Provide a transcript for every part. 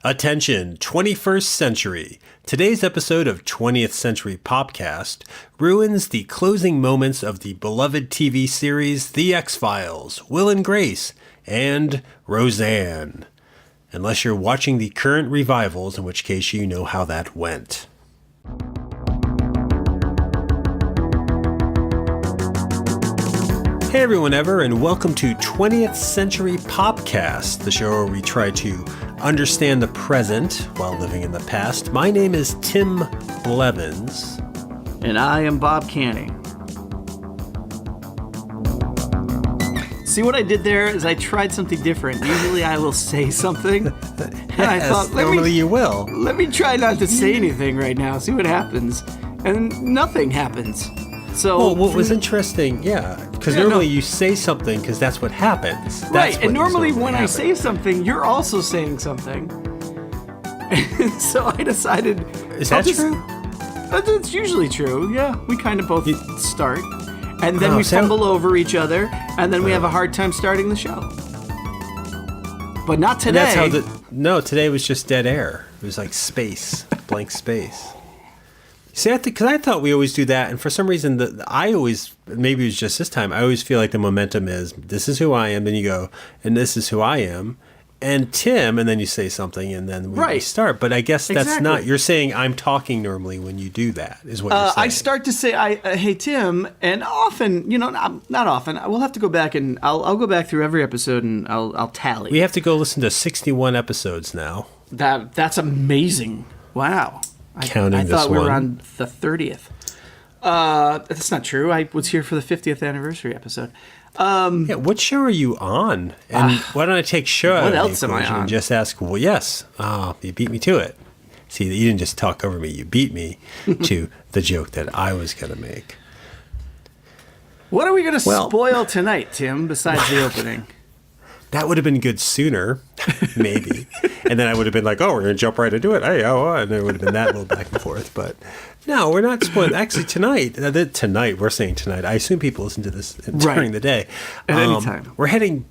Attention, 21st century. Today's episode of 20th Century Popcast ruins the closing moments of the beloved TV series The X-Files, Will and Grace, and Roseanne. Unless you're watching the current revivals, in which case you know how that went. Hey everyone ever, and welcome to 20th Century Popcast, the show where we try to understand the present while living in the past. My name is Tim Blevins. And I am Bob Canning. See what I did there is I tried something different. Usually I will say something. And I thought, normally you will. Let me try not to say anything right now, see what happens. And nothing happens. So well, what was interesting, because normally you say something because that's what happens. Right, and normally when I say something, you're also saying something. So I decided... Is that true? That's usually true, yeah. We kind of both start. And then we stumble over each other, and then we have a hard time starting the show. But not today. And that's how today was just dead air. It was like space, blank space. See, because I thought we always do that, and for some reason, maybe it was just this time, I always feel like the momentum is, this is who I am, then you go, and this is who I am, and Tim, and then you say something, and then we start. But I guess that's not, you're saying I'm talking normally when you do that, is what you're saying. I start to say, hey, Tim, and often, not often, we'll have to go back, and I'll go back through every episode, and I'll tally. We have to go listen to 61 episodes now. That's amazing. Wow. Counting I thought we were on the 30th. That's not true. I was here for the 50th anniversary episode. What show are you on? And why don't I take show out of the equation and just ask, well, yes, you beat me to it. See, you didn't just talk over me. You beat me to the joke that I was going to make. What are we going to spoil tonight, Tim, besides the opening? That would have been good sooner, maybe. And then I would have been like, we're going to jump right into it. Hey, and there would have been that little back and forth. But no, we're not spoiling. Actually, we're saying tonight. I assume people listen to this during the day. At any time. We're heading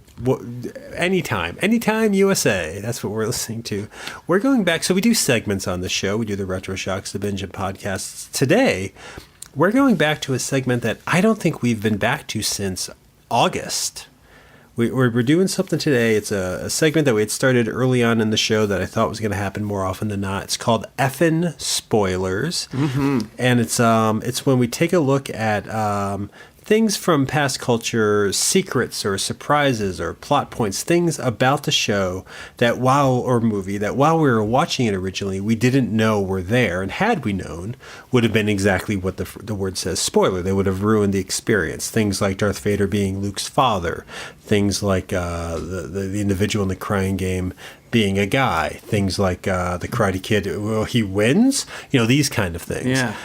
anytime USA. That's what we're listening to. We're going back. So we do segments on the show. We do the Retro Shocks, the Binge and podcasts. Today, we're going back to a segment that I don't think we've been back to since August. We're doing something today. It's a segment that we had started early on in the show that I thought was going to happen more often than not. It's called Effin Spoilers, and it's when we take a look at things from past culture, secrets or surprises or plot points, things about the show movie that while we were watching it originally, we didn't know were there, and had we known, would have been exactly what the word says, spoiler. They would have ruined the experience. Things like Darth Vader being Luke's father, things like the individual in the Crying Game being a guy, things like the Karate Kid, well, he wins, these kind of things. Yeah.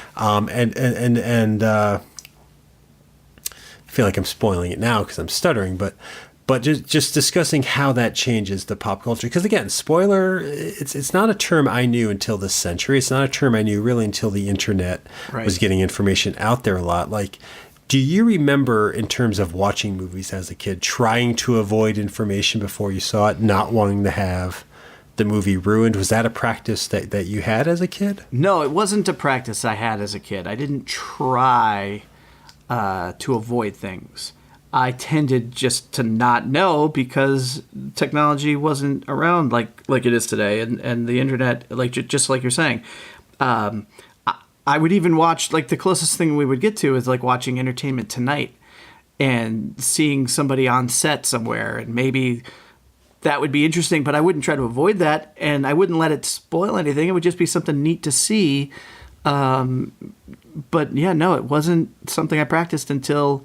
I feel like I'm spoiling it now because I'm stuttering, but just discussing how that changes the pop culture. Because again, spoiler, it's not a term I knew until this century. It's not a term I knew really until the internet was getting information out there a lot. Like, do you remember in terms of watching movies as a kid, trying to avoid information before you saw it, not wanting to have the movie ruined? Was that a practice that you had as a kid? No, it wasn't a practice I had as a kid. I didn't try to avoid things. I tended just to not know because technology wasn't around like it is today, and the internet, just like you're saying. I would even watch, the closest thing we would get to is watching Entertainment Tonight and seeing somebody on set somewhere, and maybe that would be interesting, but I wouldn't try to avoid that, and I wouldn't let it spoil anything. It would just be something neat to see. But yeah, no, it wasn't something I practiced until,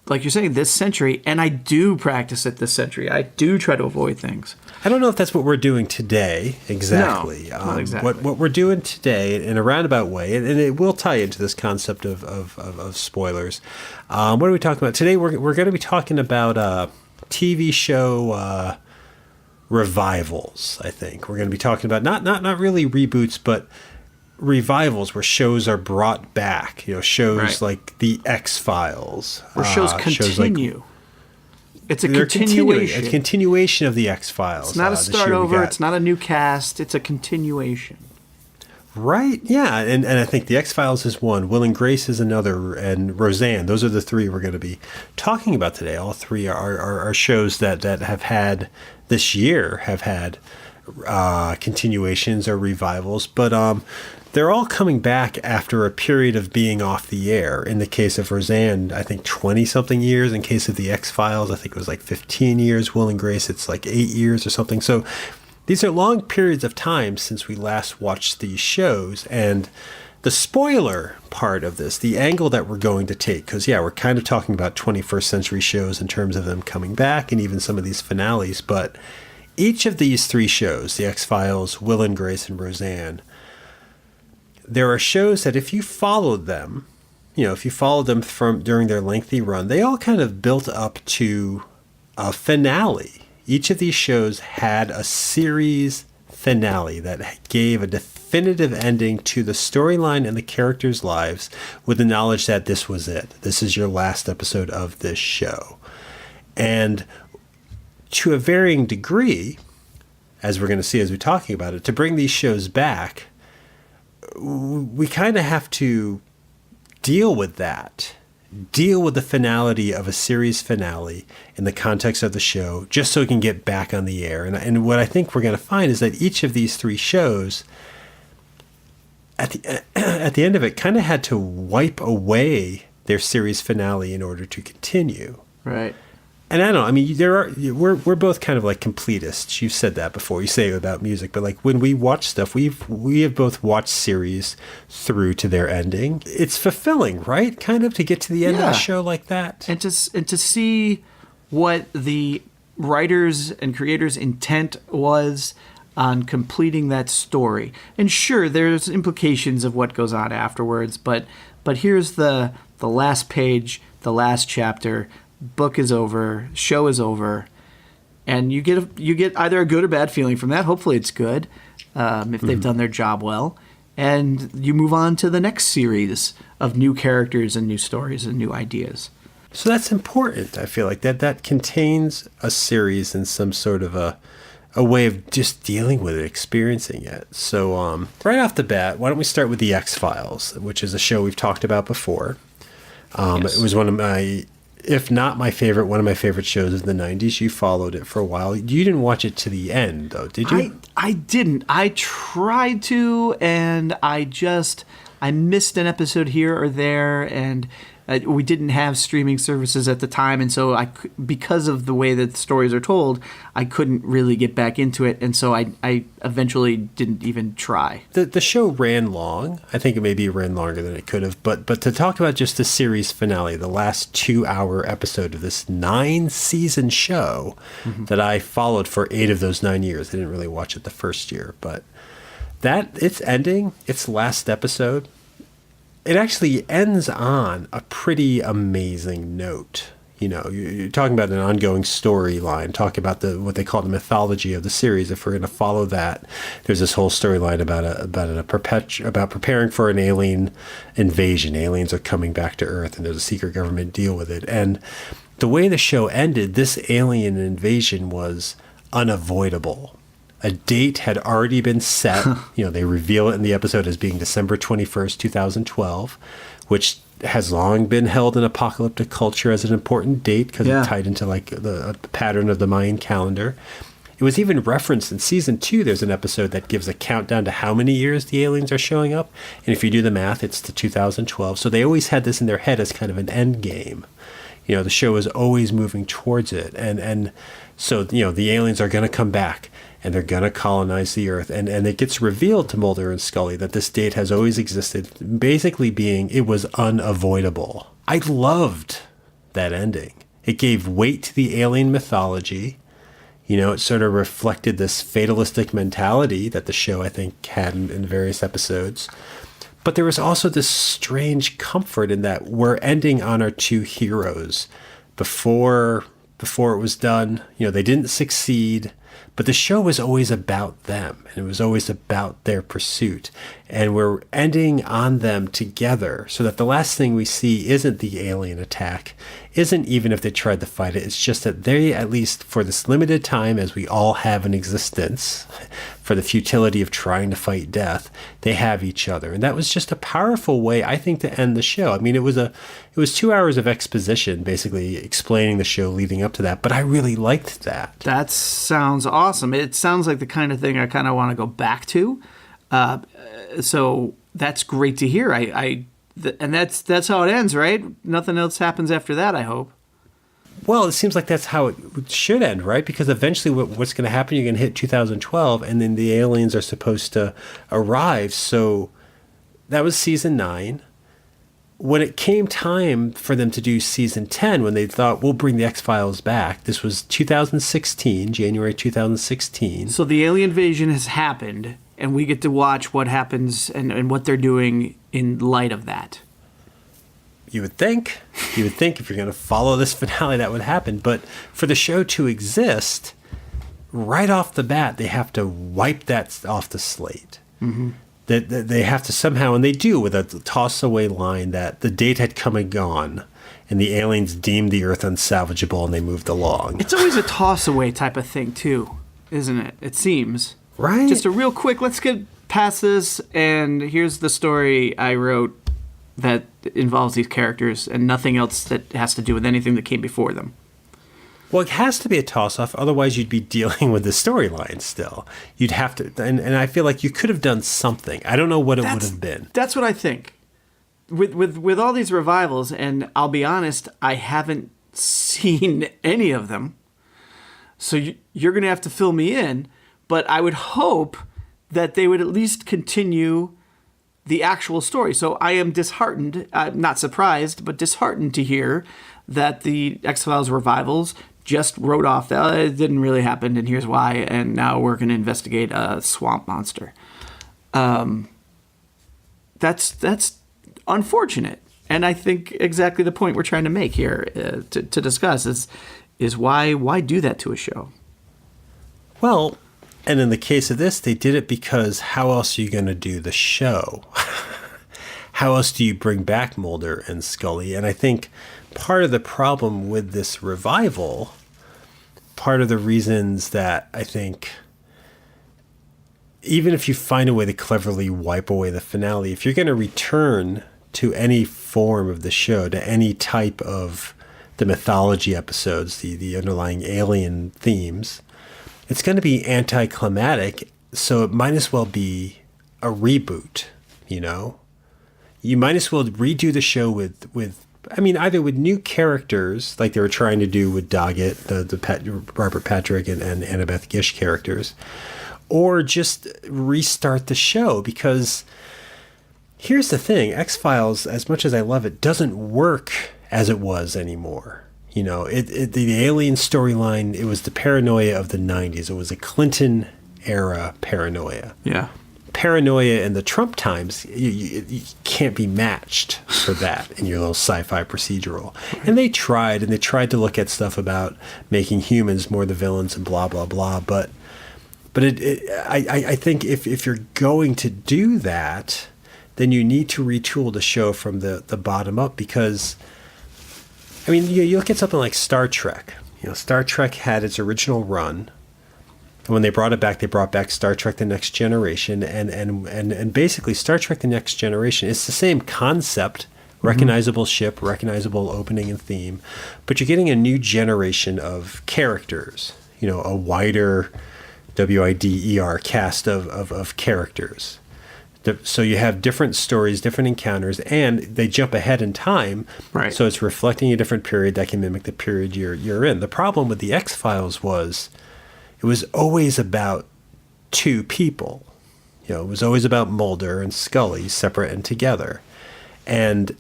like you're saying, this century. And I do practice it this century. I do try to avoid things. I don't know if that's what we're doing today exactly. No, not exactly. What we're doing today in a roundabout way, and it will tie into this concept of spoilers. What are we talking about today? We're going to be talking about TV show revivals. I think we're going to be talking about not really reboots, but revivals where shows are brought back. Shows like The X-Files, where shows continue. It's a they're continuation. A continuation of the X-Files. It's not a start over. It's not a new cast. It's a continuation. Right, yeah, and I think the X-Files is one, Will and Grace is another, and Roseanne. Those are the three we're going to be talking about today. All three are shows that have had, this year, have had continuations or revivals, but they're all coming back after a period of being off the air. In the case of Roseanne, I think 20-something years. In case of the X-Files, I think it was like 15 years. Will and Grace, it's like 8 years or something. So these are long periods of time since we last watched these shows, and the spoiler part of this, the angle that we're going to take, because, yeah, we're kind of talking about 21st century shows in terms of them coming back and even some of these finales, but each of these three shows, the X-Files, Will and Grace, and Roseanne, there are shows that if you followed them, if you followed them from during their lengthy run, they all kind of built up to a finale. Each of these shows had a series finale that gave a definitive ending to the storyline and the characters' lives with the knowledge that this was it. This is your last episode of this show. And to a varying degree, as we're going to see as we're talking about it, to bring these shows back, we kind of have to deal with that. Deal with the finality of a series finale in the context of the show, just so it can get back on the air. And what I think we're going to find is that each of these three shows, at the end of it, kind of had to wipe away their series finale in order to continue. Right. And I don't know, I mean, we're both kind of like completists. You've said that before. You say it about music, but like when we watch stuff, we have both watched series through to their ending. It's fulfilling, right? Kind of to get to the end of a show like that. And to see what the writers and creators' intent was on completing that story. And sure, there's implications of what goes on afterwards, but here's the last page, the last chapter. Book is over, show is over, and you get either a good or bad feeling from that. Hopefully it's good, if they've done their job well, and you move on to the next series of new characters and new stories and new ideas. So that's important. I feel like that contains a series and some sort of a way of just dealing with it, experiencing it. So right off the bat, why don't we start with the X-Files, which is a show we've talked about before. Yes. It was one of my, if not my favorite, one of my favorite shows of the 90s. You followed it for a while. You didn't watch it to the end, though, did you? I didn't. I tried to, and I missed an episode here or there, and we didn't have streaming services at the time, and so because of the way that the stories are told, I couldn't really get back into it, and so I eventually didn't even try. The show ran long. I think it maybe ran longer than it could have, but to talk about just the series finale, the last 2-hour episode of this 9-season show that I followed for 8 of those 9 years. I didn't really watch it the first year, but its ending, its last episode, it actually ends on a pretty amazing note. You're talking about an ongoing storyline, talking about what they call the mythology of the series. If we're going to follow that, there's this whole storyline about preparing for an alien invasion. Aliens are coming back to Earth, and there's a secret government deal with it. And the way the show ended, this alien invasion was unavoidable. A date had already been set. They reveal it in the episode as being December 21st, 2012, which has long been held in apocalyptic culture as an important date because it tied into like the pattern of the Mayan calendar. It was even referenced in season 2. There's an episode that gives a countdown to how many years the aliens are showing up. And if you do the math, it's to 2012. So they always had this in their head as kind of an end game. The show is always moving towards it. And so, the aliens are going to come back. And they're going to colonize the Earth. And it gets revealed to Mulder and Scully that this date has always existed, basically being it was unavoidable. I loved that ending. It gave weight to the alien mythology. It sort of reflected this fatalistic mentality that the show, I think, had in various episodes. But there was also this strange comfort in that we're ending on our two heroes. Before it was done, they didn't succeed. But the show was always about them, and it was always about their pursuit. And we're ending on them together, so that the last thing we see isn't the alien attack, isn't even if they tried to fight it. It's just that they, at least for this limited time, as we all have an existence, for the futility of trying to fight death, they have each other. And that was just a powerful way, I think, to end the show. I mean, it was 2 hours of exposition, basically explaining the show leading up to that, but I really liked that. That sounds awesome. It sounds like the kind of thing I kind of want to go back to. So that's great to hear. And that's how it ends, right? Nothing else happens after that, I hope. Well, it seems like that's how it should end, right? Because eventually what's going to happen, you're going to hit 2012, and then the aliens are supposed to arrive. So that was season 9. When it came time for them to do season 10, when they thought, we'll bring the X-Files back, this was 2016, January 2016. So the alien invasion has happened, and we get to watch what happens and what they're doing in light of that. You would think if you're going to follow this finale, that would happen. But for the show to exist, right off the bat, they have to wipe that off the slate. Mm-hmm. They have to somehow, and they do with a toss-away line that the date had come and gone, and the aliens deemed the Earth unsalvageable, and they moved along. It's always a toss-away type of thing, too, isn't it? It seems. Right. Just a real quick, let's get past this, and here's the story I wrote that involves these characters and nothing else that has to do with anything that came before them. Well, it has to be a toss-off, otherwise you'd be dealing with the storyline still. You'd have to, and I feel like you could have done something. I don't know what it would have been. That's what I think. With all these revivals, and I'll be honest, I haven't seen any of them, so you're going to have to fill me in, but I would hope that they would at least continue the actual story. So I am disheartened, not surprised, but disheartened to hear that the X-Files revivals just wrote off that it didn't really happen, and here's why, and now we're going to investigate a swamp monster. That's unfortunate, and I think exactly the point we're trying to make here to discuss is why do that to a show? Well, and in the case of this, they did it because how else are you going to do the show? How else do you bring back Mulder and Scully? And I think part of the problem with this revival, part of the reasons that I think, even if you find a way to cleverly wipe away the finale, if you're going to return to any form of the show, to any type of the mythology episodes, the underlying alien themes, it's going to be anticlimactic, so it might as well be a reboot, you know? You might as well redo the show with either with new characters, like they were trying to do with Doggett, the Robert Patrick and Annabeth Gish characters, or just restart the show, because here's the thing, X-Files, as much as I love it, doesn't work as it was anymore. You know, the alien storyline, it was the paranoia of the 90s. It was a Clinton-era paranoia. Yeah. Paranoia in the Trump times, you can't be matched for that in your little sci-fi procedural. And they tried to look at stuff about making humans more the villains and blah, blah, blah. But I think if you're going to do that, then you need to retool the show from the bottom up, because, I mean, you look at something like Star Trek. You know, Star Trek had its original run. And when they brought it back, they brought back Star Trek The Next Generation. And basically, Star Trek The Next Generation, it's the same concept, recognizable ship, recognizable opening and theme, but you're getting a new generation of characters, you know, a wider WIDER cast of characters. So you have different stories, different encounters, and they jump ahead in time. Right. So it's reflecting a different period that can mimic the period you're in. The problem with the X-Files was it was always about two people. You know, it was always about Mulder and Scully, separate and together. And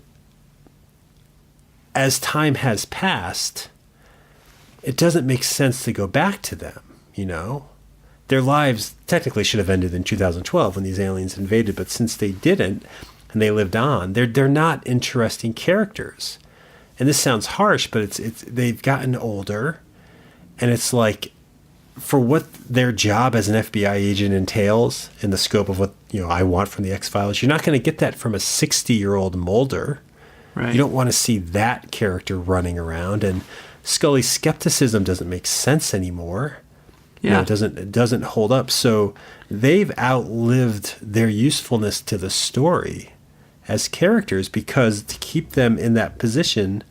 as time has passed, it doesn't make sense to go back to them, you know? Their lives technically should have ended in 2012 when these aliens invaded, but since they didn't and they lived on, they're not interesting characters. And this sounds harsh, but it's they've gotten older, and it's like for what their job as an FBI agent entails in the scope of what I want from the X-Files, you're not going to get that from a 60-year-old Mulder. Right. You don't want to see that character running around, and Scully's skepticism doesn't make sense anymore. Yeah. It doesn't hold up. So they've outlived their usefulness to the story as characters, because to keep them in that position,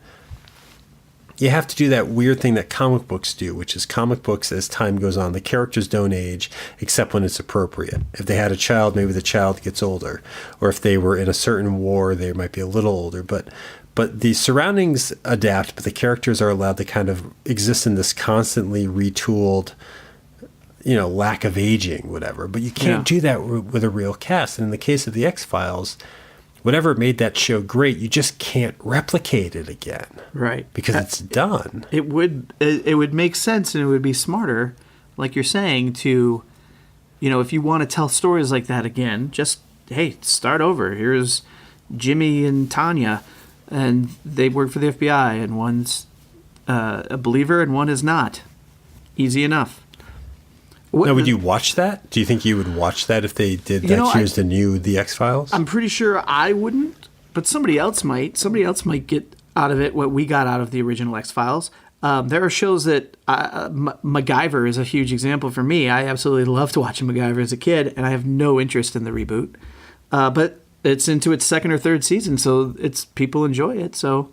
you have to do that weird thing that comic books do, which is comic books, as time goes on, the characters don't age except when it's appropriate. If they had a child, maybe the child gets older. Or if they were in a certain war, they might be a little older. But the surroundings adapt, but the characters are allowed to kind of exist in this constantly retooled, lack of aging, whatever. But you can't do that with a real cast. And in the case of the X-Files, whatever made that show great, you just can't replicate it again. Right. Because it's done. It would make sense, and it would be smarter, like you're saying, to, if you want to tell stories like that again, just, hey, start over. Here's Jimmy and Tanya, and they work for the FBI, and one's a believer and one is not. Easy enough. Now, would you watch that? Do you think you would watch that if they did that? Here's the new The X-Files? I'm pretty sure I wouldn't, but somebody else might. Somebody else might get out of it what we got out of the original X-Files. There are shows that MacGyver is a huge example for me. I absolutely loved watching MacGyver as a kid, and I have no interest in the reboot. But it's into its second or third season, so people enjoy it. So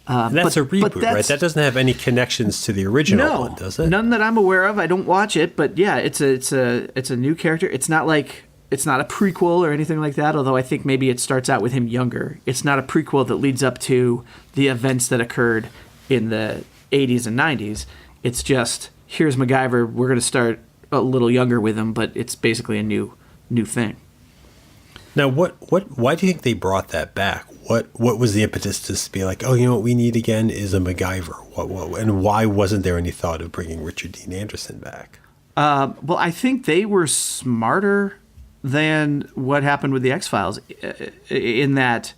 and that's a reboot, right? That doesn't have any connections to the original one, does it? None that I'm aware of. I don't watch it, but yeah, it's a new character. It's not a prequel or anything like that, although I think maybe it starts out with him younger. It's not a prequel that leads up to the events that occurred in the 80s and 90s. It's just, here's MacGyver, we're going to start a little younger with him, but it's basically a new thing. Now, why do you think they brought that back? What was the impetus to be like, oh, what we need again is a MacGyver? And why wasn't there any thought of bringing Richard Dean Anderson back? Well, I think they were smarter than what happened with the X-Files, in that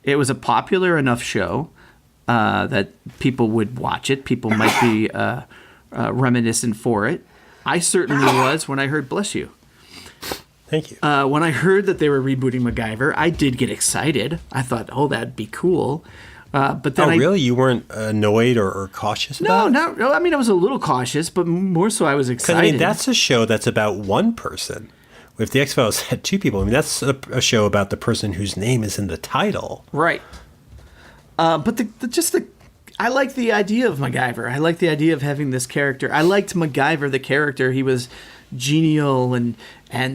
it was a popular enough show that people would watch it. People might be reminiscent for it. I certainly was when I heard, bless you. Thank you. When I heard that they were rebooting MacGyver, I did get excited. I thought, oh, that'd be cool. But then really? You weren't annoyed or cautious about it? No. I mean, I was a little cautious, but more so I was excited. That's a show that's about one person. If the X-Files had two people, that's a show about the person whose name is in the title. Right. But I like the idea of MacGyver. I like the idea of having this character. I liked MacGyver, the character. He was genial and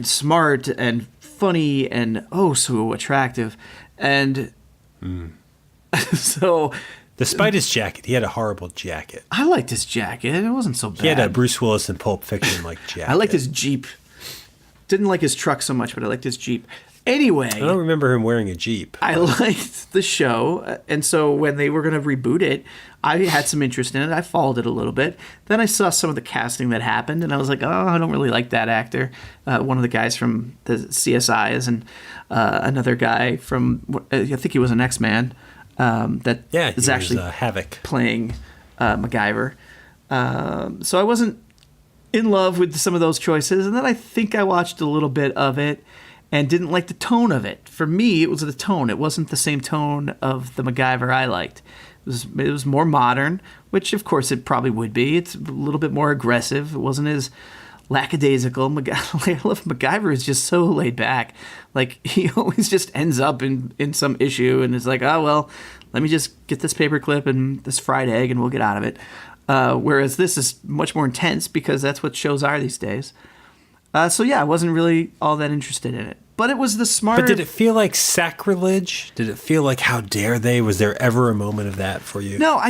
smart and funny and oh so attractive. And so, despite his jacket, he had a horrible jacket. I liked his jacket. It wasn't so bad. He had a Bruce Willis in Pulp Fiction jacket. I liked his Jeep. Didn't like his truck so much, but I liked his Jeep. Anyway, I don't remember him wearing a Jeep. I liked the show, and so when they were going to reboot it, I had some interest in it. I followed it a little bit. Then I saw some of the casting that happened, and I was like, oh, I don't really like that actor. One of the guys from the CSIs and another guy from, I think he was an X-Man, that is actually Havoc playing MacGyver. So I wasn't in love with some of those choices, and then I think I watched a little bit of it and didn't like the tone of it. For me, it was the tone. It wasn't the same tone of the MacGyver I liked. It was more modern, which of course it probably would be. It's a little bit more aggressive. It wasn't as lackadaisical. I love MacGyver is just so laid back. He always just ends up in some issue and it's like, oh, well, let me just get this paperclip and this fried egg and we'll get out of it. Whereas this is much more intense because that's what shows are these days. So yeah, I wasn't really all that interested in it. But it was the smarter... But did it feel like sacrilege? Did it feel like, how dare they? Was there ever a moment of that for you? No,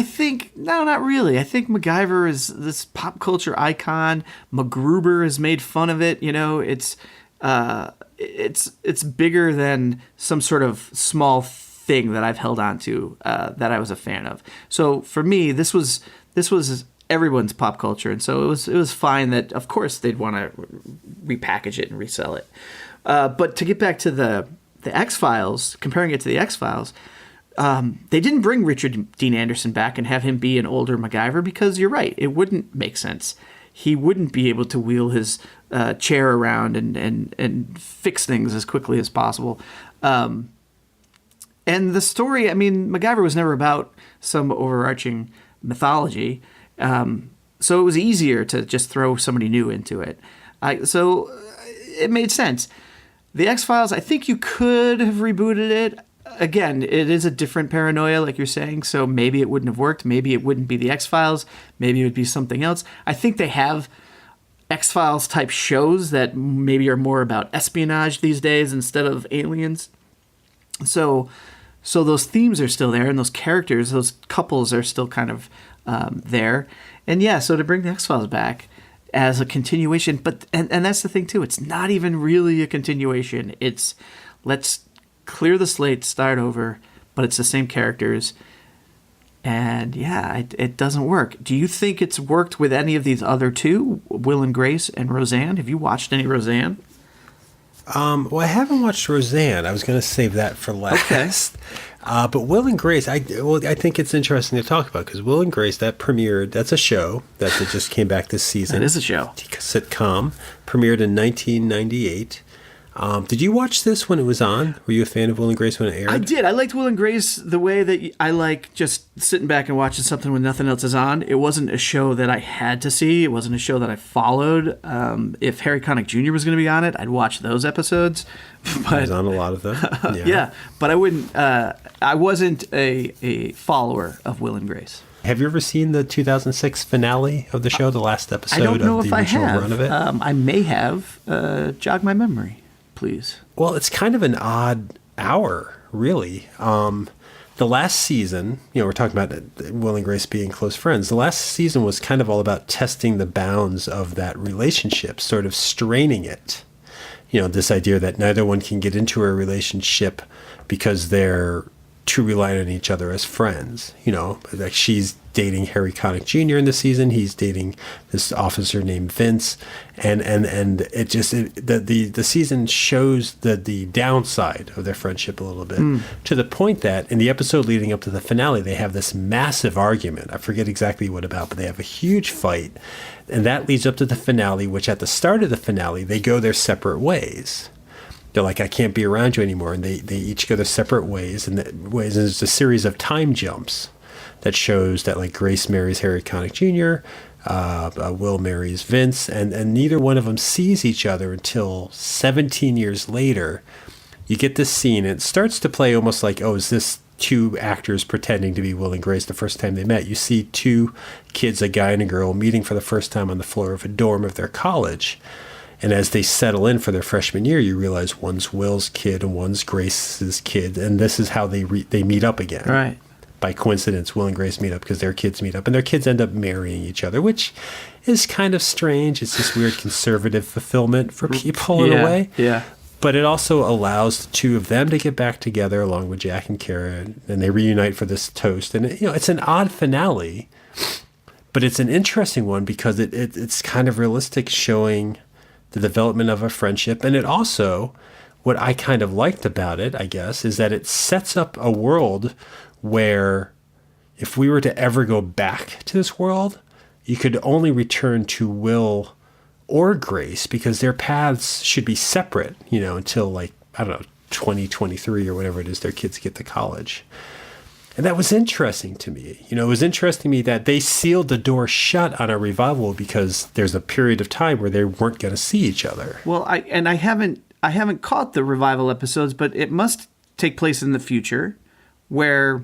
not really. I think MacGyver is this pop culture icon. MacGruber has made fun of it. It's bigger than some sort of small thing that I've held on to that I was a fan of. So for me, this was everyone's pop culture, and so it was fine that, of course, they'd want to repackage it and resell it. But to get back to the X-Files, comparing it to the X-Files, they didn't bring Richard Dean Anderson back and have him be an older MacGyver because you're right, it wouldn't make sense. he wouldn't be able to wheel his chair around and fix things as quickly as possible. And the story, I mean, MacGyver was never about some overarching mythology, so it was easier to just throw somebody new into it. So it made sense. The X-Files, I think you could have rebooted it. Again, it is a different paranoia, like you're saying, so maybe it wouldn't have worked. Maybe it wouldn't be the X-Files. Maybe it would be something else. I think they have X-Files type shows that maybe are more about espionage these days instead of aliens. So those themes are still there, and those characters, those couples are still kind of there. And yeah, so to bring the X-Files back as a continuation, but and that's the thing too, it's not even really a continuation. It's let's clear the slate, start over, but it's the same characters. And yeah, it doesn't work. Do you think it's worked with any of these other two, Will and Grace and Roseanne? Have you watched any Roseanne? Well, I haven't watched Roseanne. I was going to save that for last. Okay. But Will and Grace, I think it's interesting to talk about because Will and Grace, that premiered, that's a show that just came back this season. It is a show. Sitcom, premiered in 1998. Did you watch this when it was on? Were you a fan of Will and Grace when it aired? I did. I liked Will and Grace the way that I like just sitting back and watching something when nothing else is on. It wasn't a show that I had to see. It wasn't a show that I followed. If Harry Connick Jr. was going to be on it, I'd watch those episodes. But, I was on a lot of them. Yeah, yeah, but I wouldn't. I wasn't a follower of Will and Grace. Have you ever seen the 2006 finale of the show, the last episode I don't know of if the original I have. run of it? I may have. Jog my memory, please. Well, it's kind of an odd hour, really. The last season, we're talking about Will and Grace being close friends. The last season was kind of all about testing the bounds of that relationship, sort of straining it. This idea that neither one can get into a relationship because they're too reliant on each other as friends. Like she's dating Harry Connick Jr. in the season. He's dating this officer named Vince, and it just the season shows the downside of their friendship a little bit, to the point that in the episode leading up to the finale, they have this massive argument. I forget exactly what about, but they have a huge fight, and that leads up to the finale. Which at the start of the finale, they go their separate ways. They're like, I can't be around you anymore. And they each go their separate ways. And there's a series of time jumps that shows that like Grace marries Harry Connick Jr., Will marries Vince, and neither one of them sees each other until 17 years later. You get this scene, and it starts to play almost like, is this two actors pretending to be Will and Grace the first time they met? You see two kids, a guy and a girl, meeting for the first time on the floor of a dorm of their college. And as they settle in for their freshman year, you realize one's Will's kid and one's Grace's kid, and this is how they meet up again. Right. By coincidence, Will and Grace meet up because their kids meet up, and their kids end up marrying each other, which is kind of strange. It's this weird conservative fulfillment for people in a way. Yeah. But it also allows the two of them to get back together along with Jack and Kara, and they reunite for this toast. And it's an odd finale, but it's an interesting one because it's kind of realistic, showing the development of a friendship. And it also, what I kind of liked about it, I guess, is that it sets up a world where if we were to ever go back to this world, you could only return to Will or Grace because their paths should be separate, until 2023 or whatever it is their kids get to college. And that was interesting to me. It was interesting to me that they sealed the door shut on a revival because there's a period of time where they weren't going to see each other. Well, I haven't caught the revival episodes, but it must take place in the future where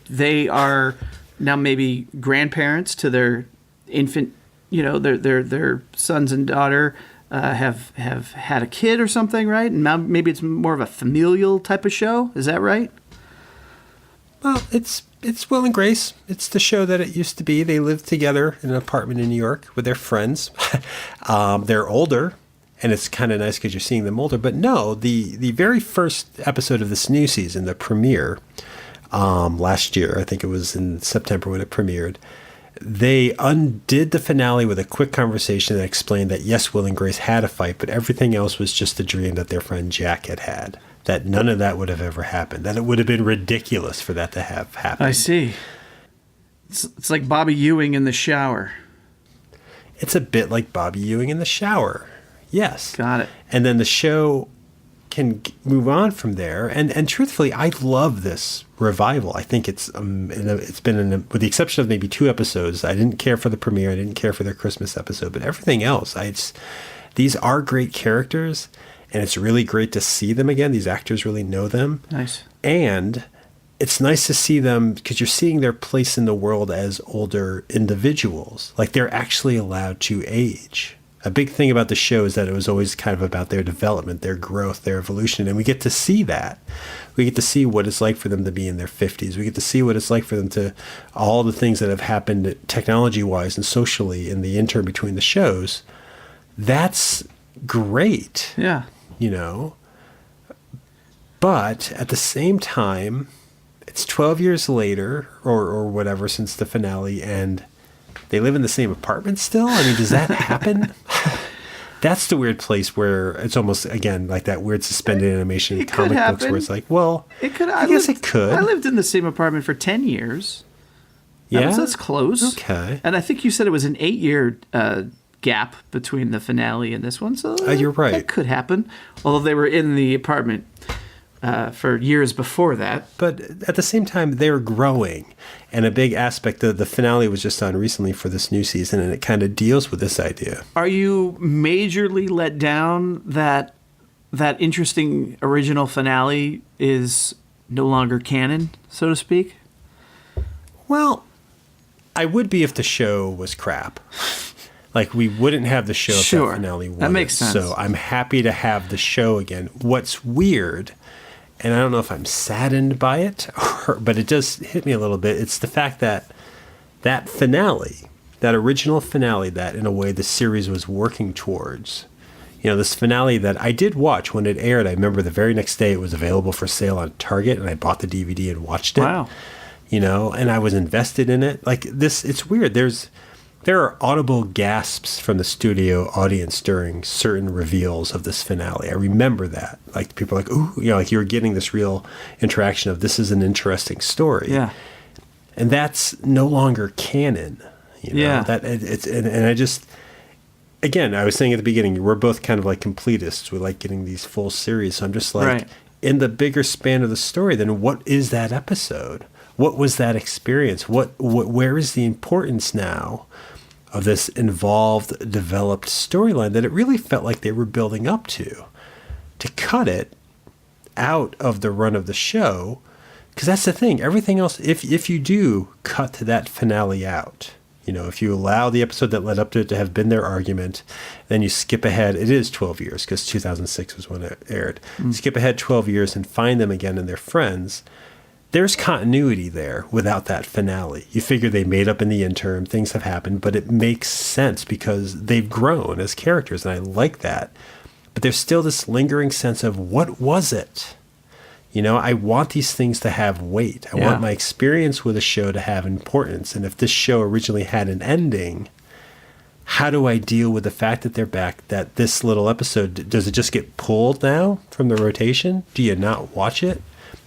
they are now maybe grandparents to their infant, their sons and daughter have had a kid or something, right? And now maybe it's more of a familial type of show. Is that right? Well, it's Will and Grace. It's the show that it used to be. They lived together in an apartment in New York with their friends. They're older, and it's kind of nice because you're seeing them older. But no, the very first episode of this new season, the premiere, last year, I think it was in September when it premiered, they undid the finale with a quick conversation that explained that, yes, Will and Grace had a fight, but everything else was just a dream that their friend Jack had. That none of that would have ever happened. That it would have been ridiculous for that to have happened. I see. It's like Bobby Ewing in The Shower. It's a bit like Bobby Ewing in the shower. Yes. Got it. And then the show can move on from there. And truthfully, I love this revival. I think it's been, with the exception of maybe 2 episodes, I didn't care for the premiere. I didn't care for their Christmas episode. But everything else, these are great characters. And it's really great to see them again. These actors really know them. Nice. And it's nice to see them because you're seeing their place in the world as older individuals. Like they're actually allowed to age. A big thing about the show is that it was always kind of about their development, their growth, their evolution. And we get to see that. We get to see what it's like for them to be in their 50s. We get to see what it's like for them to, all the things that have happened technology-wise and socially in the interim between the shows. That's great. Yeah. You know? But at the same time, it's 12 years later or whatever since the finale, and they live in the same apartment still? I mean, does that happen? That's the weird place where it's almost, again, like that weird suspended animation in comic books where it's like, well, I guess it could. I lived in the same apartment for 10 years. Yeah? That's close. Okay. And I think you said it was an 8-year gap between the finale and this one, so you're right. That could happen. Although they were in the apartment for years before that. But at the same time, they're growing. And a big aspect of the finale was just on recently for this new season, and it kind of deals with this idea. Are you majorly let down that interesting original finale is no longer canon, so to speak? Well, I would be if the show was crap. Like, we wouldn't have the show if that finale wasn't. That makes sense. So I'm happy to have the show again. What's weird, and I don't know if I'm saddened by it, but it does hit me a little bit, it's the fact that that finale, that original finale that, in a way, the series was working towards, this finale that I did watch when it aired. I remember the very next day it was available for sale on Target, and I bought the DVD and watched it. Wow. And I was invested in it. Like, this, it's weird. There are audible gasps from the studio audience during certain reveals of this finale. I remember that. Like, people are like, ooh, like you're getting this real interaction of this is an interesting story. Yeah. And that's no longer canon. Yeah. That and I just, again, I was saying at the beginning, we're both kind of like completists. We like getting these full series. So I'm just like, right. In the bigger span of the story, then what is that episode? What was that experience? Where is the importance now of this involved, developed storyline that it really felt like they were building up to cut it out of the run of the show? Because that's the thing. Everything else, if you do cut that finale out, if you allow the episode that led up to it to have been their argument, then you skip ahead. It is 12 years because 2006 was when it aired. Skip ahead 12 years and find them again and they're friends. There's continuity there without that finale. You figure they made up in the interim, things have happened, but it makes sense because they've grown as characters, and I like that. But there's still this lingering sense of, what was it? I want these things to have weight. I want my experience with a show to have importance. And if this show originally had an ending, how do I deal with the fact that they're back, that this little episode, does it just get pulled now from the rotation? Do you not watch it?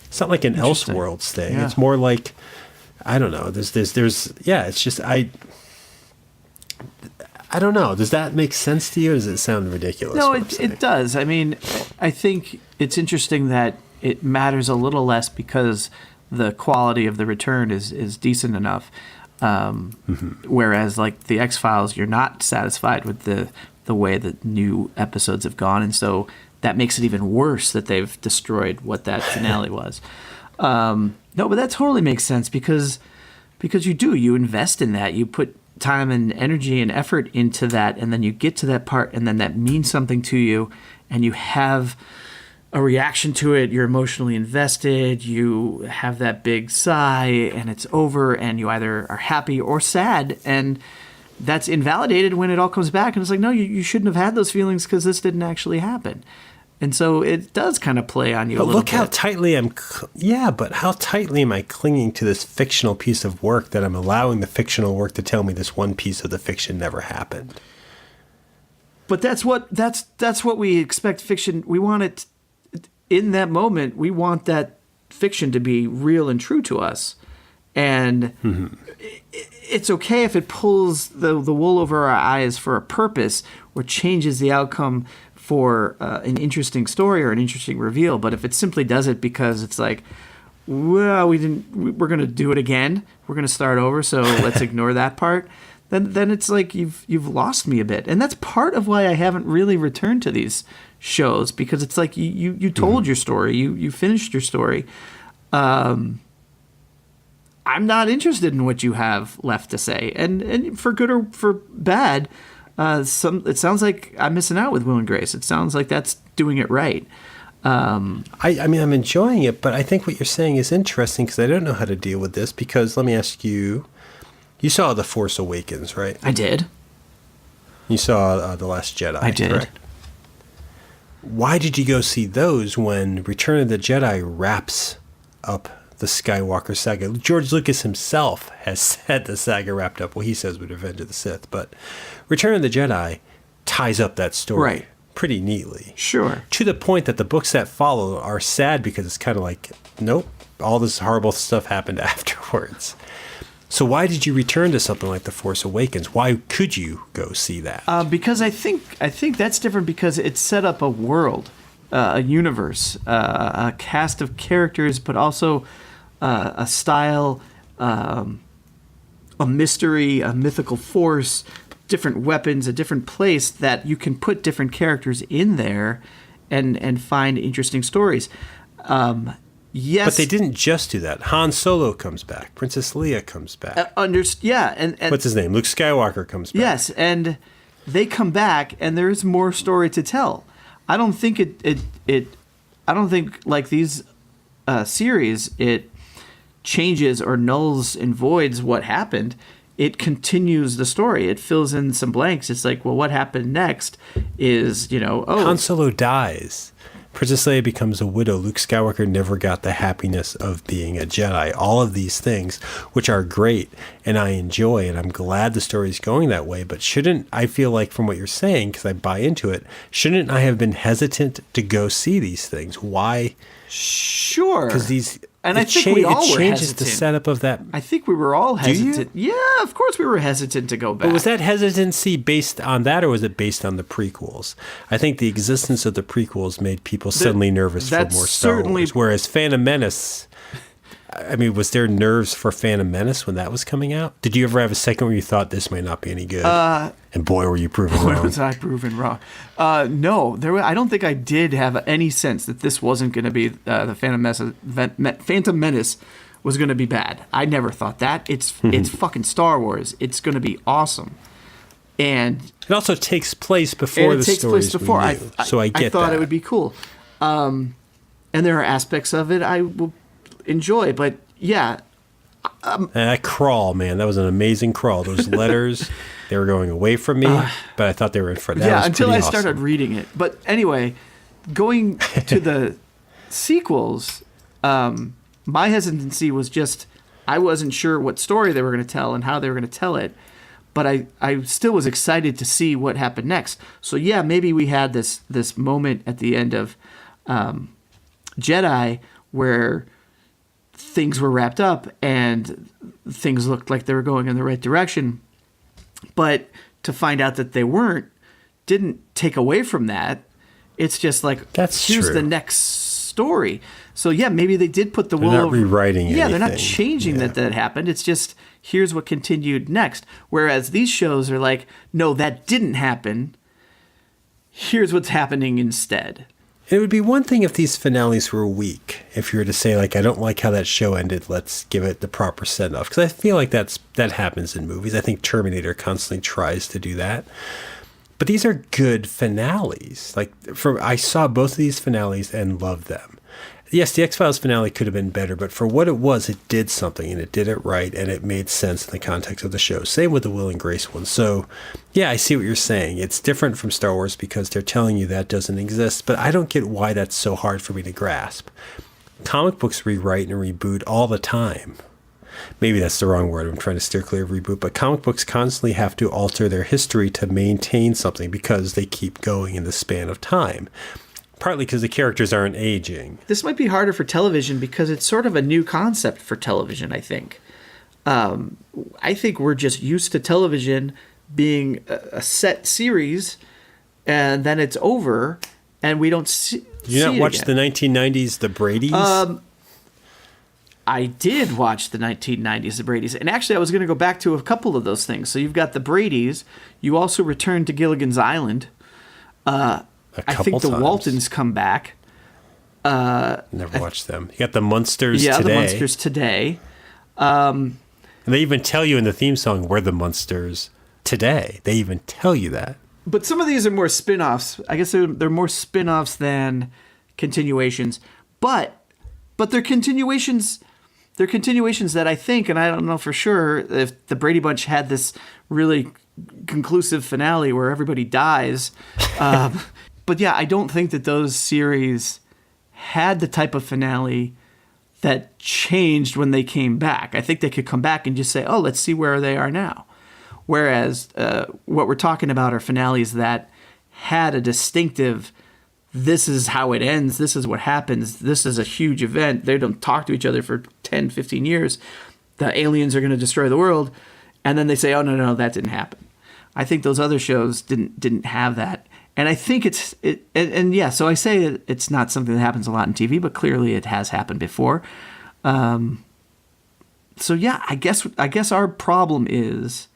It's not like an Elseworlds thing. Yeah. It's more like, I don't know. It's just, I don't know. Does that make sense to you? Or does it sound ridiculous? No, it does. I mean, I think it's interesting that it matters a little less because the quality of the return is decent enough. Whereas, like the X-Files, you're not satisfied with the way that new episodes have gone, and so that makes it even worse that they've destroyed what that finale was. No, but that totally makes sense because you invest in that. You put time and energy and effort into that, and then you get to that part, and then that means something to you, and you have a reaction to it. You're emotionally invested. You have that big sigh, and it's over, and you either are happy or sad, and that's invalidated when it all comes back. And it's like, no, you shouldn't have had those feelings because this didn't actually happen. And so it does kind of play on you a little bit. But look how tightly how tightly am I clinging to this fictional piece of work that I'm allowing the fictional work to tell me this one piece of the fiction never happened? But that's what we expect fiction. We want it in that moment. We want that fiction to be real and true to us. And it's okay if it pulls the wool over our eyes for a purpose or changes the outcome for an interesting story or an interesting reveal. But if it simply does it because it's like, well, we're going to do it again. We're going to start over, so let's ignore that part. Then it's like you've lost me a bit. And that's part of why I haven't really returned to these shows, because it's like you told your story. You finished your story. I'm not interested in what you have left to say. And for good or for bad, it sounds like I'm missing out with Will and Grace. It sounds like that's doing it right. I mean, I'm enjoying it, but I think what you're saying is interesting because I don't know how to deal with this. Because let me ask you, you saw The Force Awakens, right? I did. You saw The Last Jedi, I did. Correct? Why did you go see those when Return of the Jedi wraps up the Skywalker saga? George Lucas himself has said the saga wrapped up. Well, he says with Revenge of the Sith, but Return of the Jedi ties up that story pretty neatly. Sure. To the point that the books that follow are sad because it's kind of like, nope, all this horrible stuff happened afterwards. So why did you return to something like The Force Awakens? Why could you go see that? Because I think that's different because it set up a world, a universe, a cast of characters, but also a style, a mystery, a mythical force, different weapons, a different place that you can put different characters in there and find interesting stories. Yes. But they didn't just do that. Han Solo comes back. Princess Leia comes back. And what's his name? Luke Skywalker comes back. Yes, and they come back, and there's more story to tell. I don't think I don't think like these series, it changes or nulls and voids what happened. It continues the story. It fills in some blanks. It's like, well, what happened next is, Han Solo dies. Princess Leia becomes a widow. Luke Skywalker never got the happiness of being a Jedi. All of these things, which are great, and I enjoy, and I'm glad the story's going that way. But shouldn't, I feel like from what you're saying, because I buy into it, shouldn't I have been hesitant to go see these things? Why? Sure. Because these... And I think we all were hesitant. It changes the setup of that. I think we were all hesitant. Do you? Yeah, of course we were hesitant to go back. But was that hesitancy based on that, or was it based on the prequels? I think the existence of the prequels made people suddenly nervous for more Star Wars. Whereas Phantom Menace, I mean, was there nerves for Phantom Menace when that was coming out? Did you ever have a second where you thought this might not be any good? And boy, were you proven wrong. Boy, was I proven wrong. No, I don't think I did have any sense that this wasn't going to be the Phantom Menace was going to be bad. I never thought that. It's fucking Star Wars. It's going to be awesome. And it also takes place before the stories we knew. So I get that. I thought it would be cool. And there are aspects of it I will enjoy, but yeah. That crawl, man, that was an amazing crawl. Those letters, they were going away from me, but I thought they were in front. That was until I awesome. started reading it. But anyway, going to the sequels, my hesitancy was just I wasn't sure what story they were going to tell and how they were going to tell it. But I still was excited to see what happened next. So yeah, maybe we had this moment at the end of Jedi where things were wrapped up and things looked like they were going in the right direction. But to find out that they weren't didn't take away from that. It's just like, here's the next story. So yeah, maybe they did put the wool over. They're not rewriting anything. Yeah, they're not changing that happened. It's just, here's what continued next. Whereas these shows are like, no, that didn't happen. Here's what's happening instead. It would be one thing if these finales were weak. If you were to say, like, I don't like how that show ended, let's give it the proper send-off. Because I feel like that happens in movies. I think Terminator constantly tries to do that. But these are good finales. I saw both of these finales and loved them. Yes, the X-Files finale could have been better, but for what it was, it did something, and it did it right, and it made sense in the context of the show. Same with the Will and Grace one. So, yeah, I see what you're saying. It's different from Star Wars because they're telling you that doesn't exist, but I don't get why that's so hard for me to grasp. Comic books rewrite and reboot all the time. Maybe that's the wrong word. I'm trying to steer clear of reboot, but comic books constantly have to alter their history to maintain something because they keep going in the span of time. Partly because the characters aren't aging. This might be harder for television because it's sort of a new concept for television, I think. I think we're just used to television being a set series, and then it's over, and we don't see. Did you not watch the 1990s, the Brady's? I did watch the 1990s, the Brady's, and actually I was going to go back to a couple of those things. So you've got the Brady's. You also returned to Gilligan's Island. I think the Waltons come back. Never watched them. You got the Munsters today. Today. Yeah, the Munsters Today. And they even tell you in the theme song, we're the Munsters Today. They even tell you that. But some of these are more spin-offs. I guess they're more spin-offs than continuations. But they're continuations. They're continuations that I think, and I don't know for sure, if the Brady Bunch had this really conclusive finale where everybody dies. But yeah, I don't think that those series had the type of finale that changed when they came back. I think they could come back and just say, oh, let's see where they are now. Whereas what we're talking about are finales that had a distinctive, this is how it ends, this is what happens, this is a huge event, they don't talk to each other for 10, 15 years, the aliens are going to destroy the world, and then they say, oh, no, that didn't happen. I think those other shows didn't have that. And I think so I say it's not something that happens a lot in TV, but clearly it has happened before. So yeah, I guess our problem is